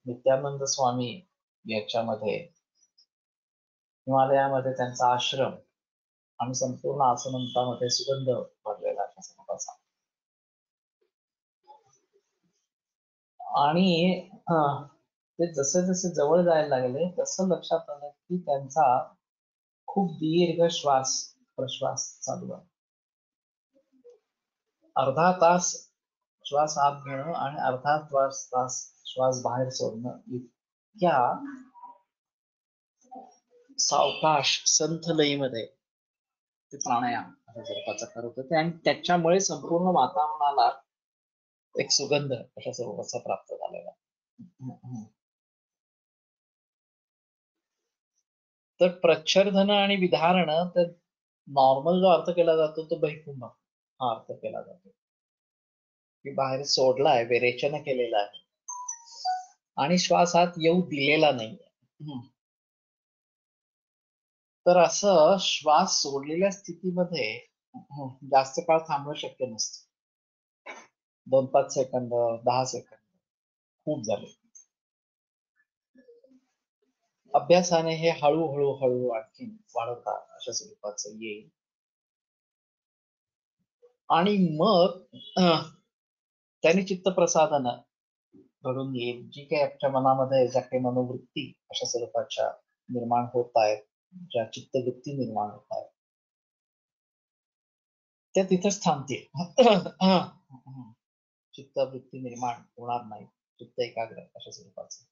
नित्यानंद स्वामी याच्यामध्ये हिमालयामध्ये त्यांचा आश्रम आणि संपूर्ण आसमंतामध्ये सुगंध भरलेला अशा स्वरूपाचा. आणि ते जसे जसे जवळ जायला लागले तसं लक्षात आलं की त्यांचा खूप दीर्घ श्वास प्रश्वास चालू आहे. अर्धा तास श्वास आत घेणं आणि अर्धा तास श्वास बाहेर सोडणं इतक्या सावकाश संथ लयीमध्ये ते प्राणायाम अशा स्वरूपाचा करत होते आणि त्याच्यामुळे संपूर्ण वातावरणाला एक सुगंध अशा स्वरूपाचा प्राप्त झालेला. तर प्रच्छर्दन आणि विधारण, तर नॉर्मल जो अर्थ केला जातो तो बहिकुंभ हा अर्थ केला जातो, की बाहेर सोडलाय, विरेचन केलेला आहे आणि श्वास हात येऊ दिलेला नाहीये. तर असं श्वास सोडलेल्या स्थितीमध्ये जास्त काळ थांबणं शक्य नसतं. 2-5 सेकंद, 10 सेकंद खूप झाले. अभ्यासाने हे हळूहळू हळू आणखी वाढवता अशा स्वरूपाचं येईल. आणि मग त्याने चित्तप्रसादन घडून येईल. जी काही आपल्या मनामध्ये ज्या काही मनोवृत्ती अशा स्वरूपाच्या निर्माण होत आहेत, ज्या चित्तवृत्ती निर्माण होत आहेत, त्या तिथंच थांबतील. चित्तवृत्ती निर्माण होणार नाही, चित्त एकाग्र अशा स्वरूपाचं.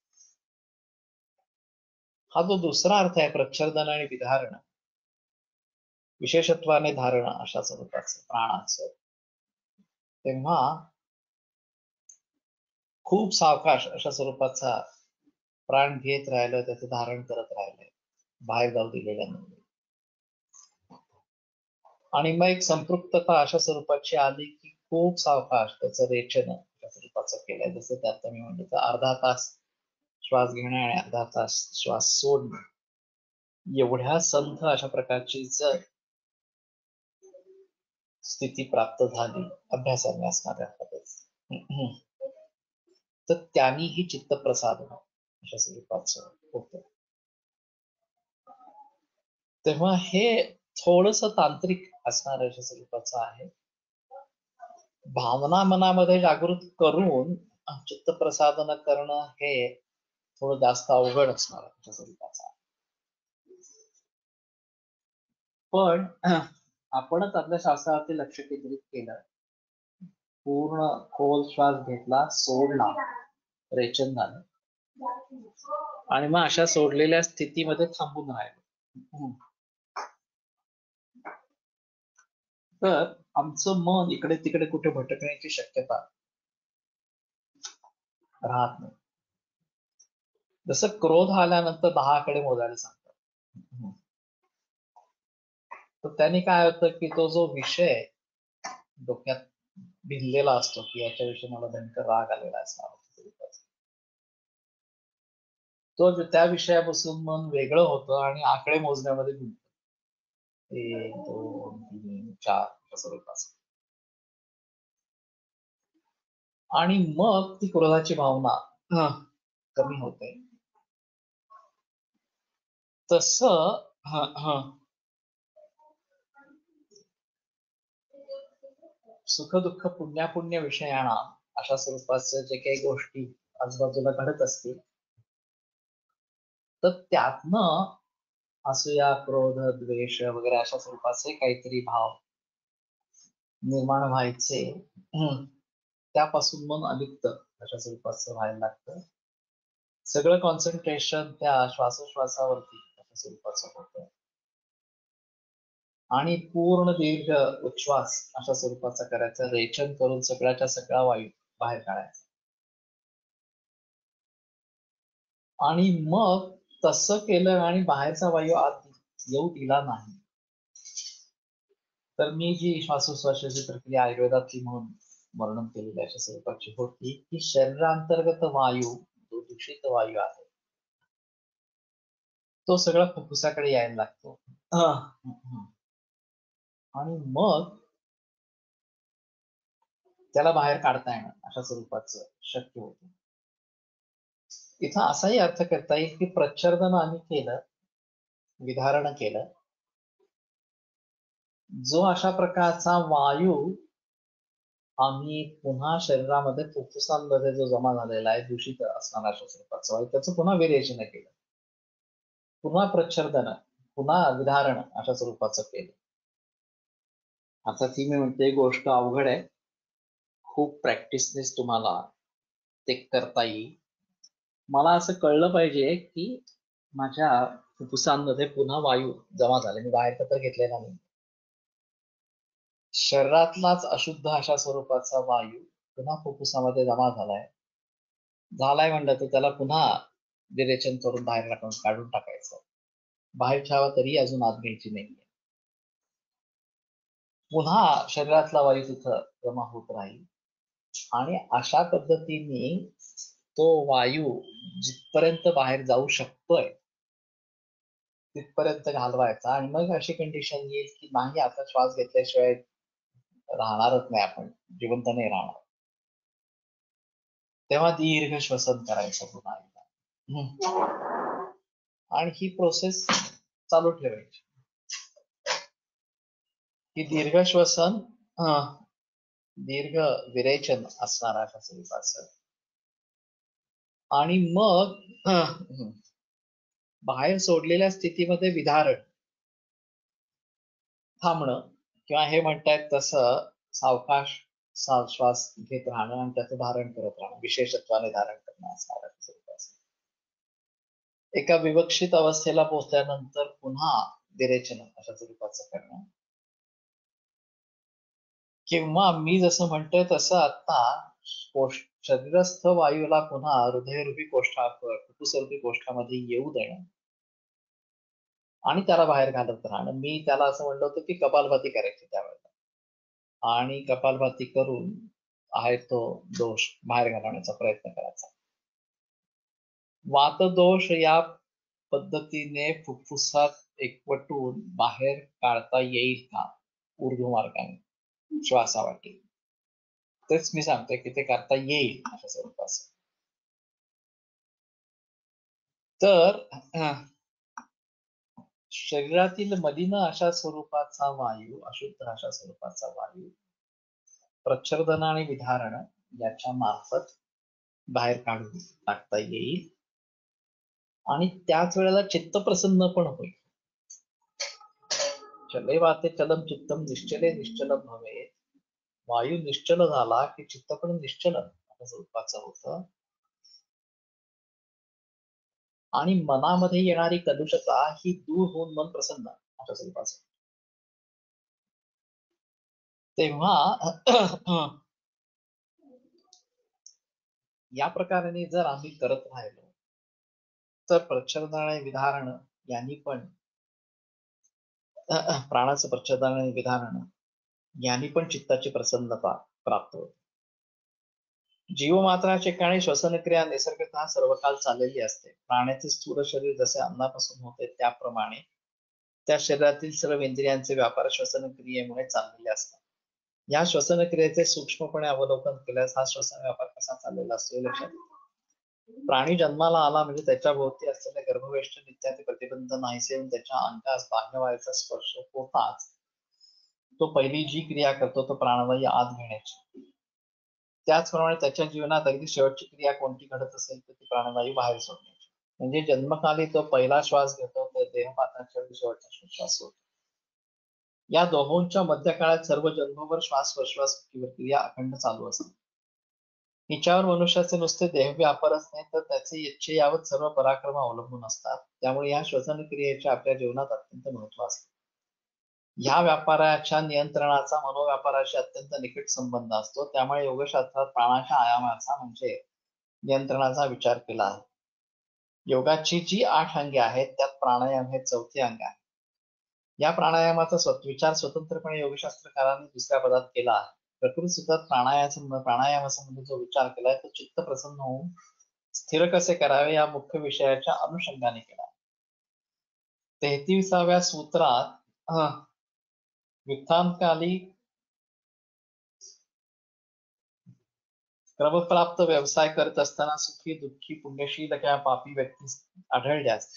हा जो दुसरा अर्थ आहे प्रच्छर्दन आणि विधारण, विशेषत्वाने धारण अशा स्वरूपाचं प्राणाचं, तेव्हा खूप सावकाश अशा स्वरूपाचा प्राण घेत राहिलं, त्याचं धारण करत राहिलंय, बाहेर जाऊ दिलेलं नाही. आणि मग एक संपृक्तता अशा स्वरूपाची आली की खूप सावकाश त्याचं रेचन अशा स्वरूपाचं केलंय. जसं ते आता मी म्हणलं तर अर्धा तास श्वास घेणं आणि अर्धा तास श्वास सोडणं, एवढ्या संथ अशा प्रकारची जर स्थिती प्राप्त झाली अभ्यासाने असणाऱ्या तर त्यांनी ही चित्तप्रसादन अशा स्वरूपाचं होतं. तेव्हा हे थोडस तांत्रिक असणाऱ्या अशा स्वरूपाचं आहे. भावना मनामध्ये जागृत करून चित्तप्रसादन करणं हे थोडं जास्त अवघड असणार अशा स्वरूपाचं आहे. पण आपणच आपल्या शास्त्रावरती लक्ष केंद्रित केलं, पूर्ण खोल श्वास घेतला, सोडला, रेचन झालं आणि मग अशा सोडलेल्या स्थितीमध्ये थांबून राहिलो, तर आमचं मन इकडे तिकडे कुठे भटकण्याची शक्यता राहत नाही. जसं क्रोध आल्यानंतर 10 कडे मोजायला सांगतात, तर त्याने काय होतं की तो जो विषय डोक्यात भिनलेला असतो की याच्याविषयी मला भयंकर राग आलेला असणार, तो त्या विषयापासून मन वेगळं होतं आणि आकडे मोजण्यामध्ये गुंततो. 1, 2, 3, 4 स्वरूपाचं. आणि मग ती क्रोधाची भावना कमी होते. तसं सुख दुःख पुण्यापुण्य विषयाणा अशा स्वरूपाचं जे काही गोष्टी आजूबाजूला घडत असतील, तर त्यातनं असूया, क्रोध, द्वेष वगैरे अशा स्वरूपाचे काहीतरी भाव निर्माण व्हायचे, त्यापासून मन अलिप्त अशा स्वरूपाचं व्हायला लागतं. सगळं कॉन्सन्ट्रेशन त्या श्वासोश्वासावरती अशा स्वरूपाचं होतं आणि पूर्ण दीर्घ उच्छ्वास अशा स्वरूपाचा करायचा, रेचन करून सगळ्याच्या सगळा वायू बाहेर काढायचा. आणि मग तसं केलं आणि बाहेरचा वायू आत येऊ दिला नाही, तर मी जी श्वासोश्वासाची प्रक्रिया आयुर्वेदातली म्हणून वर्णन केलेली अशा स्वरूपाची होती की शरीरांतर्गत वायू जो दूषित वायू आहे तो सगळा फुफ्फुसाकडे यायला लागतो आणि मग त्याला बाहेर काढता येणं अशा स्वरूपाचं शक्य होतं. इथं असाही अर्थ करता येईल की प्रच्छर्दन आम्ही केलं, विधारण केलं, जो अशा प्रकारचा वायू आम्ही पुन्हा शरीरामध्ये फुफ्फुसांमध्ये जो जमा झालेला आहे दूषित असणारा अशा स्वरूपाचा वायू, त्याचं पुन्हा विरेचन केलं, पुन्हा प्रच्छर्दन, पुन्हा विधारण अशा स्वरूपाचं केलं. आता ती मी म्हणते गोष्ट अवघड आहे, खूप प्रॅक्टिसनेच तुम्हाला ते करता येईल. मला असं कळलं पाहिजे की माझ्या फुफ्फुसांमध्ये पुन्हा वायू जमा झाले, मी बाहेर तर घेतलेला नाही. शरीरातलाच अशुद्ध अशा स्वरूपाचा वायू पुन्हा फुफ्फुसामध्ये जमा झालाय म्हणलं तर त्याला पुन्हा विरेचन करून बाहेर काढून टाकायचं. बाहेरच्या हवा तरी अजून आत घ्यायची नाहीये. पुन्हा शरीरातला वायू तिथं जमा होत राहील आणि अशा पद्धतीने तो वायू जिथपर्यंत बाहेर जाऊ शकतोय तिथपर्यंत घालवायचा आणि मग अशी कंडिशन येईल की नाही आता श्वास घेतल्याशिवाय राहणारच नाही, आपण जिवंत नाही राहणार. तेव्हा दीर्घ श्वसन करायचं पुन्हा एकदा आणि ही प्रोसेस चालू ठेवायची की दीर्घ श्वसन दीर्घ विरेचन असणार अशा स्वरूपाचं आणि मग बाहेर सोडलेल्या स्थितीमध्ये विधारण थांबणं किंवा हे म्हणतायत तसं सावकाश श्वास घेत राहणं आणि त्याचं धारण करत राहणं, विशेषत्वाने धारण करणं असणार स्वरूपाचं. एका विवक्षित अवस्थेला पोहोचल्यानंतर पुन्हा विरेचन अशा स्वरूपाचं करणं किंवा मी जसं म्हणतोय तसं आता शरीरस्थ वायूला पुन्हा हृदयरूपी फुफ्फुसरूपी कोष्ठामध्ये येऊ देणं आणि त्याला बाहेर घालत राहणं. मी त्याला असं म्हणलं होतं की कपालभाती करायची त्यावेळेला आणि कपालभाती करून आहे तो दोष बाहेर घालवण्याचा प्रयत्न करायचा. वातदोष या पद्धतीने फुफ्फुसात एकवटून बाहेर काढता येईल का ऊर्ध्व मार्गाने श्वासावाटे? तेच मी सांगतोय की ते करता येईल अशा स्वरूपाचं. तर शरीरातील मलिन अशा स्वरूपाचा वायू, अशुद्ध अशा स्वरूपाचा वायू प्रच्छर्दन आणि विधारण याच्या मार्फत बाहेर काढून टाकता येईल आणि त्याच वेळेला चित्त प्रसन्न पण होईल. चले वाते चलम चित्तम निश्चले निश्चलम भवे. वायू निश्चल झाला की चित्त पण निश्चल अशा स्वरूपाचं होतं आणि मनामध्ये येणारी कलुषता ही दूर होऊन मन प्रसन्न अशा स्वरूपाचं. तेव्हा या प्रकारे जर आम्ही करत राहिलो तर प्रच्छर्दन आणि विधारण यांनी पण प्राणाचं प्रच्छर्दन आणि विधारण यांनी पण चित्ताची प्रसन्नता प्राप्त होते. जीवमात्राच्या ठिकाणी श्वसनक्रिया निसर्गतः सर्व काळ चाललेली असते. प्राण्याचे स्थूल शरीर जसे अन्नापासून होते त्याप्रमाणे त्या शरीरातील सर्व इंद्रियांचे व्यापार श्वसनक्रियेमुळे चाललेले असतात. या श्वसनक्रियेचे सूक्ष्मपणे अवलोकन केल्यास हा श्वसन व्यापार कसा चाललेला असतो हे लक्षात येते. प्राणी जन्माला आला म्हणजे त्याच्या भोवती असलेले गर्भवेष्टन इत्यादी प्रतिबंध नाहीसे होऊन त्याच्या अंगास बाह्यवायूचा स्पर्श होताच तो पहिली जी क्रिया करतो तो प्राणवायू आत घेण्याची. त्याचप्रमाणे त्याच्या जीवनात अगदी शेवटची क्रिया कोणती घडत असेल तर ती प्राणवायू बाहेर सोडण्याची. म्हणजे जन्मकाली तो पहिला श्वास घेतो तर देहपाताच्या शेवटचा श्वास होतो. या दोहोंच्या मध्यकाळात सर्व जन्मभर श्वास प्रश्वास क्रिया अखंड चालू असते. हिच्यावर मनुष्याचे नुसते देह व्यापारच नाही तर त्याचे इच्छे यावत सर्व पराक्रम अवलंबून असतात. त्यामुळे या श्वसन क्रियेचे आपल्या जीवनात अत्यंत महत्व असते. या व्यापाराच्या नियंत्रणाचा मनोव्यापाराशी अत्यंत निकट संबंध असतो. त्यामुळे योगशास्त्रात प्राणाच्या आयामाचा म्हणजे नियंत्रणाचा विचार केला आहे. योगाची जी 8 अंगे आहेत त्यात प्राणायाम हे 4थे अंग आहे. या प्राणायामाचा विचार स्वतंत्रपणे योगशास्त्रकारांनी दुसऱ्या पदात केला आहे. प्रकृती सुद्धा प्राणायामासंबंधी जो विचार केलाय तो चित्त प्रसन्न होऊन स्थिर कसे करावे या मुख्य विषयाच्या अनुषंगाने केला. 33व्या सूत्रात युद्धांतकाली क्रमप्राप्त व्यवसाय करत असताना सुखी दुःखी पुण्यशील किंवा पापी व्यक्ती आढळल्यास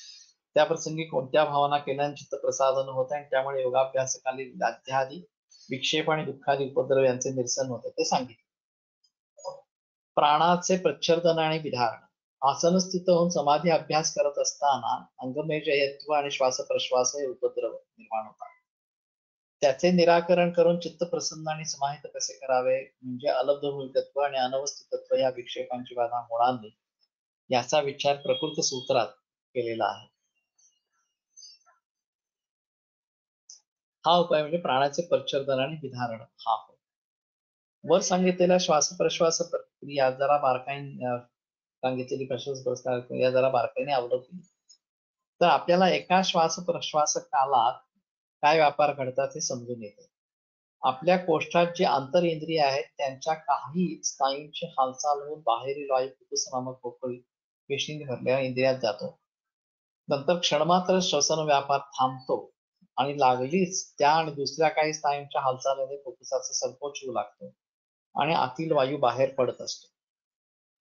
त्या प्रसंगी कोणत्या भावना केल्याने चित्त प्रसादन होते आणि त्यामुळे योगाभ्यासकाली लाध्यादी विक्षेप आणि दुःखादी उपद्रव यांचे निरसन होते ते सांगितले. प्राणाचे प्रच्छर्दन आणि विधारण. आसनस्थित होऊन समाधी अभ्यास करत असताना अंगमेजयत्व आणि श्वासप्रश्वास हे उपद्रव निर्माण होतात. त्याचे निराकरण करून चित्त प्रसन्न आणि समाहित कसे करावे म्हणजे अलब्धभूतत्व आणि अनवस्थितत्व या विक्षेपांची बाधा होणार नाही याचा विचार प्रकृत सूत्रात केलेला आहे. हा उपाय म्हणजे प्राणाचे प्रच्छर्दन आणि विधारण हा होय. वर सांगितलेल्या श्वासप्रश्वास प्रक्रिया जरा बारकाईने सांगितलेली प्रश्वास प्रक्रिया जरा बारकाईने अवलोकली तर आपल्याला एका श्वास प्रश्वास कालात काय व्यापार घडतात हे समजून येते. आपल्या कोष्ठात जे आंतर इंद्रिय आहेत त्यांच्या काही स्नायूंची हालचाल होऊन बाहेरील वायू फुफ्फुस नामक पोकळी पेशींनी भरलेल्या इंद्रियात जातो. नंतर क्षणमात्र श्वसन व्यापार थांबतो आणि लागलीच त्या आणि दुसऱ्या काही स्नायूंच्या हालचालीने फुफ्फुसाचा संकोच होऊ लागतो आणि आतील वायू बाहेर पडत असतो.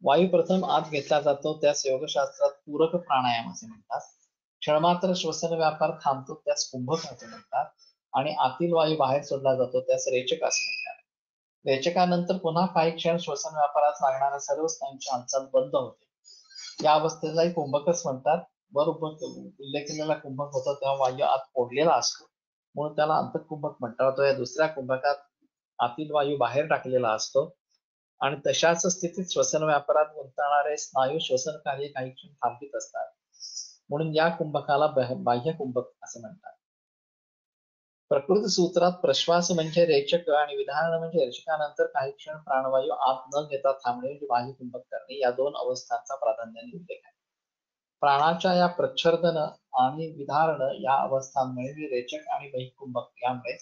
वायू प्रथम आत घेतला जातो त्यास योगशास्त्रात पूरक प्राणायाम असे म्हणतात. क्षणमात्र श्वसन व्यापार थांबतो त्यास कुंभक असे म्हणतात आणि आतील वायू बाहेर सोडला जातो त्यास रेचक असे म्हणतात. रेचकानंतर पुन्हा काही क्षण श्वसन व्यापारात लागणाऱ्या सर्व स्नायूंची हालचाल बंद होते. या अवस्थेलाही कुंभकच म्हणतात. बरोबर उल्लेख केलेला कुंभक होता तेव्हा वायू आत फोडलेला असतो म्हणून त्याला अंतकुंभक म्हणतात. या दुसऱ्या कुंभकात आतील वायू बाहेर टाकलेला असतो आणि तशाच स्थितीत श्वसन व्यापारात गुंतणारे स्नायू श्वसन कार्य काही क्षण थांबित असतात म्हणून या कुंभकाला बाह्य कुंभक असे म्हणतात. प्रकृती सूत्रात प्रश्वास म्हणजे रेचक आणि विधारण म्हणजे रेचकानंतर काही क्षण प्राणवायू आत न घेता थांबणे म्हणजे बाह्य कुंभक करणे या दोन अवस्थांचा प्राधान्याने उल्लेख आहे. प्राणाच्या या प्रच्छर्दन आणि विधारण या अवस्थांमुळे रेचक आणि बहिकुंभक यामुळे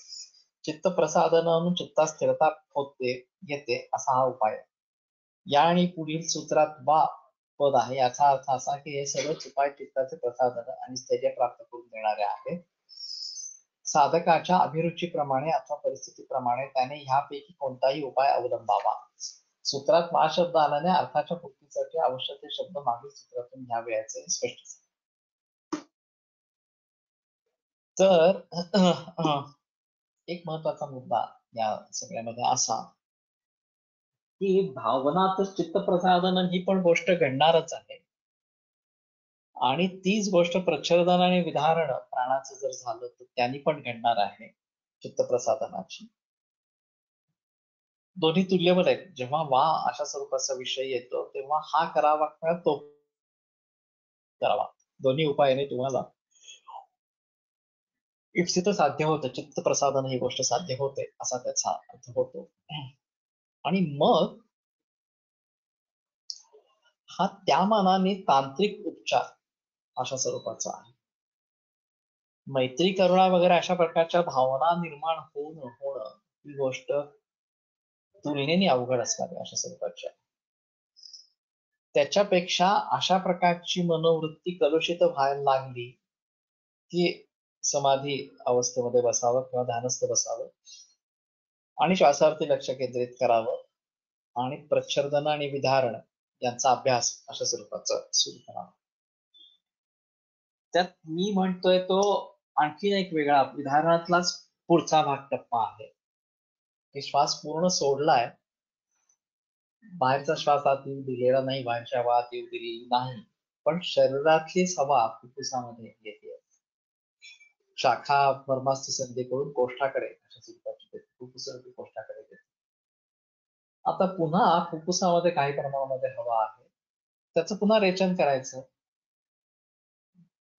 चित्त प्रसादन चित्तात स्थिरता होते येते असा हा उपाय आहे. या आणि पुढील सूत्रात वा पद आहे याचा अर्थ असा की हे सर्वच उपाय चित्ताचे प्रसादन आणि स्थैर्य प्राप्त करून देणारे आहेत. साधकाच्या अभिरुचीप्रमाणे अथवा परिस्थितीप्रमाणे त्याने ह्यापैकी कोणताही उपाय अवलंबावा. सूत्रात वा शब्द आल्याने अर्थाच्या पूर्तीसाठी आवश्यक ते शब्द मागील सूत्रातून घ्यावे याचे स्पष्ट. तर एक महत्वाचा मुद्दा या सगळ्यामध्ये असा की भावनातच चित्त प्रसादन ही पण गोष्ट घडणारच आहे आणि तीच गोष्ट प्रच्छर्दन आणि विधारण प्राणाचं जर झालं तर त्यांनी पण घडणार आहे चित्तप्रसादनाची. दोन्ही तुल्यबल आहेत. जेव्हा वा अशा स्वरूपाचा विषय येतो तेव्हा हा करावा किंवा तो करावा दोन्ही उपायाने तुम्हाला इप्सित साध्य होतं. चित्त प्रसादन ही गोष्ट साध्य होते असा त्याचा अर्थ होतो. आणि मग हा त्या मानाने तांत्रिक उपचार अशा स्वरूपाचा आहे. मैत्री करुणा वगैरे अशा प्रकारच्या भावना निर्माण होणं ही गोष्ट तुलनेने अवघड असणार अशा स्वरूपाच्या. त्याच्यापेक्षा अशा प्रकारची मनोवृत्ती कलुषित व्हायला लागली की समाधी अवस्थेमध्ये बसावं किंवा ध्यानस्थ बसावं आणि श्वासावरती लक्ष केंद्रित करावं आणि प्रच्छर्दन आणि विधारण यांचा अभ्यास अशा स्वरूपाचा सुरू करावा. त्यात मी म्हणतोय तो आणखीन एक वेगळा विधारणातलाच पुढचा भाग टप्पा आहे की श्वास पूर्ण सोडलाय, बाहेरचा श्वास आत येऊ दिलेला नाही, बाहेरच्या हवा आत येऊ दिलेली नाही, पण शरीरातलीच हवा फुफ्फुसामध्ये येते. शाखा मर्मास्थ संधीकडून कोष्ठाकडे अशा स्वरूपाची फुफ्फुसावरती कोष्ठाकडे येते. आता पुन्हा फुफ्फुसामध्ये काही प्रमाणामध्ये हवा आहे, त्याचं पुन्हा रेचन करायचं,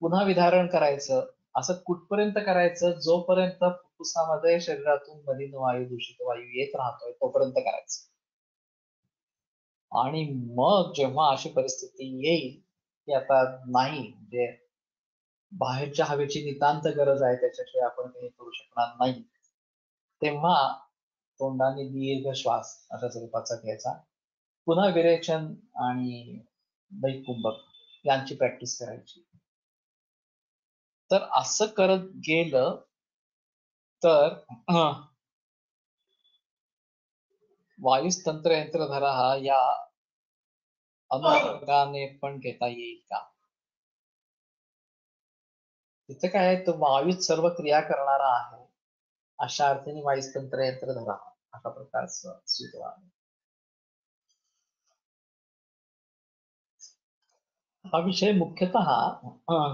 पुन्हा विधारण करायचं. असं कुठपर्यंत करायचं जोपर्यंत फुफ्फुसामध्ये शरीरातून मलिन वायू दूषित वायू येत राहतोय तोपर्यंत करायचं. आणि मग जेव्हा अशी परिस्थिती येईल की आता नाही म्हणजे बाहेरच्या हवेची नितांत गरज आहे त्याच्याशिवाय आपण काही करू शकणार नाही, तेव्हा तोंडाने दीर्घ श्वास अशा स्वरूपाचा घ्यायचा. पुन्हा विरेचन आणि बहिकुंभक यांची प्रॅक्टिस करायची. तर असं करत गेलं तर वायुस्तंत्र यंत्रधारा हा या अनुषंगाने पण घेता येईल का? तिथे काय आहे, तो वायूच सर्व क्रिया करणारा आहे अशा अर्थाने वायुस्तंत्र यंत्रधारा अशा प्रकारचं सूत्र आहे. हा विषय मुख्यतः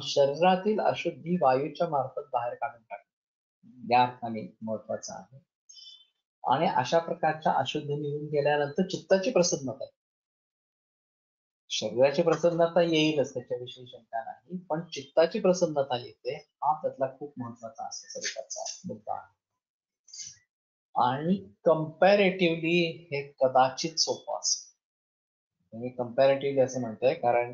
शरीरातील अशुद्धी वायूच्या मार्फत बाहेर काढून टाकणे या अर्थाने महत्वाचा आहे. आणि अशा प्रकारच्या अशुद्धी निघून गेल्यानंतर चित्ताची प्रसन्नता, शरीराची प्रसन्नता येईलच त्याच्याविषयी शंका नाही, पण चित्ताची प्रसन्नता येते हा त्यातला खूप महत्वाचा असा स्वरूपाचा मुद्दा आहे. आणि कम्पॅरेटिव्हली हे कदाचित सोपं असेल. मी कम्पॅरेटिव्हली असं म्हणतोय कारण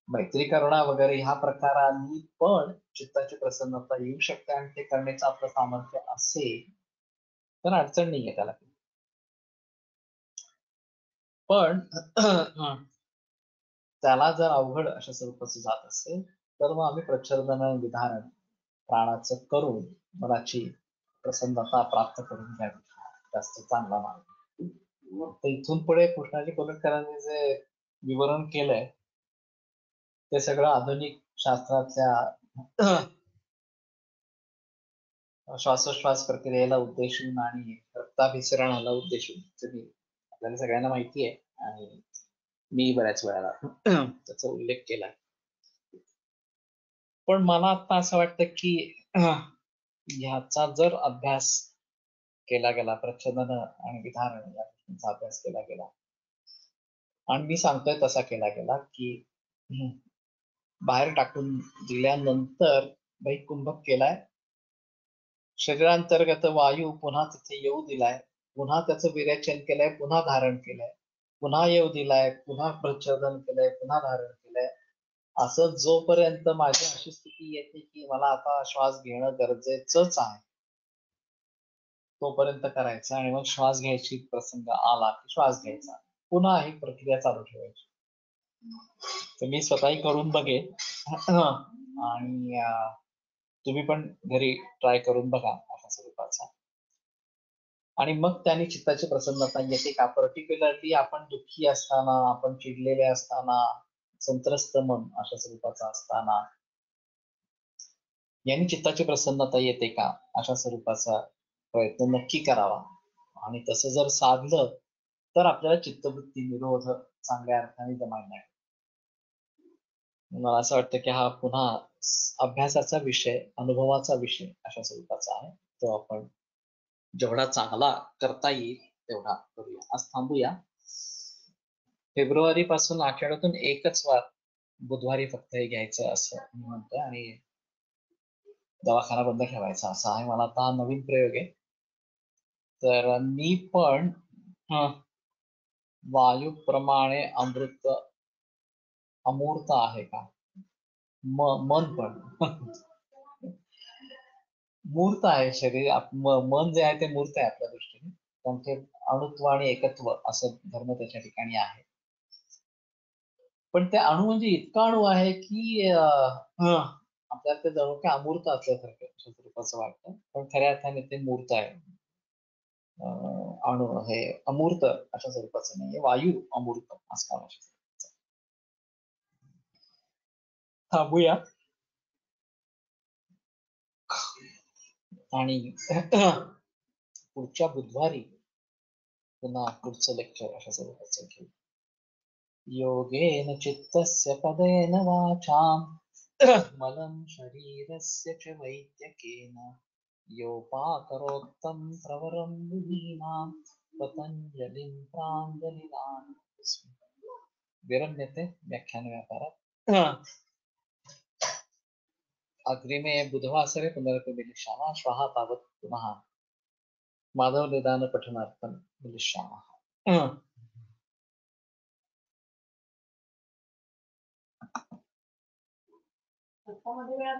मैत्री करणं वगैरे ह्या प्रकारांनी पण चित्ताची प्रसन्नता येऊ शकते आणि ते करण्याचं आपलं सामर्थ्य असेल तर अडचण नाहीये त्याला. पण त्याला जर अवघड अशा स्वरूपाचं जात असेल तर मग आम्ही प्रच्छन्न विधान प्राणाचं करून मनाची प्रसन्नता प्राप्त करून घ्यावी, जास्त चांगला मार्ग. तर इथून पुढे कृष्णाजी कोलटकरांनी जे विवरण केलंय ते सगळं आधुनिक शास्त्रातल्या श्वासोश्वास प्रक्रियेला उद्देशून आणि रक्ताभिसरणाला उद्देशून आपल्याला सगळ्यांना माहिती आहे आणि मी बऱ्याच वेळाला त्याचा उल्लेख केला. पण मला आता असं वाटतं की ह्याचा जर अभ्यास केला गेला, प्रच्छन्न आणि विधान या गोष्टींचा अभ्यास केला गेला आणि मी सांगतोय तसा केला गेला की बाहेर टाकून दिल्यानंतर कुंभक केलाय, शरीरांतर्गत वायू पुन्हा तिथे येऊ दिलाय, पुन्हा त्याचं विरेचन केलंय, पुन्हा धारण केलंय, पुन्हा येऊ दिलाय, पुन्हा प्रच्छोदन केलंय, पुन्हा धारण केलंय. असं जोपर्यंत माझी अशी स्थिती येते की मला आता श्वास घेणं गरजेचंच आहे तोपर्यंत करायचं आणि मग श्वास घ्यायची प्रसंग आला की श्वास घ्यायचा, पुन्हा ही प्रक्रिया चालू ठेवायची. तर मी स्वतःही करून बघेन आणि तुम्ही पण घरी ट्राय करून बघा अशा स्वरूपाचा. आणि मग त्याने चित्ताची प्रसन्नता येते का? पर्टिक्युलरली आपण दुःखी असताना, आपण चिडलेले असताना, संत्रस्त मन अशा स्वरूपाचा असताना यांनी चित्ताची प्रसन्नता येते का अशा स्वरूपाचा प्रयत्न नक्की करावा. आणि तसं जर साधलं तर आपल्याला चित्तवृत्ती निरोध चांगल्या अर्थाने जमायला लागेल. मला असं वाटतं की हा पुन्हा अभ्यासाचा विषय, अनुभवाचा विषय अशा स्वरूपाचा आहे, तो आपण जेवढा चांगला करता येईल तेवढा करूया. आज थांबूया. फेब्रुवारी पासून आठवड्यातून एकच वार बुधवारी फक्त हे घ्यायचं असं मी म्हणतोय आणि दवाखाना बंद ठेवायचा असा आहे. मला आता नवीन प्रयोग आहे. तर मी पण वायूप्रमाणे अमूर्त आहे का? मन पण मूर्त आहे. शरीर मन जे आहे ते मूर्त आहे आपल्या दृष्टीने, पण ते अणुत्व आणि एकत्व असं धर्म त्याच्या ठिकाणी आहे. पण ते अणु म्हणजे इतका अणु आहे की आपल्याला ते जणू काय अमूर्त असल्यासारखं स्वरूपाचं वाटतं, पण खऱ्या अर्थाने ते मूर्त आहे. अणु हे अमूर्त अशा स्वरूपाचं नाहीये. वायू अमूर्त असणार अशा स्वरूपाचं. थांबूया आणि पुढच्या बुधवारी पुन्हा पुढचं लेक्चर अशा स्वरूपाचं घेऊ. योगेन चित्तस्य पदेन वाचां मलं शरीरस्य च वैद्यकेन योपाकरोत्तं प्रवरं मुनीनां पतञ्जलिं प्राञ्जलिरान् विरम्यते व्याख्यानव्यापारात्. अग्रिमे बुधवासरे पुनरपि मिलिष्यामः. श्वः तावत् पुनः माधवनिदानपठनार्थं मिलिष्यामः. मध्ये वेळा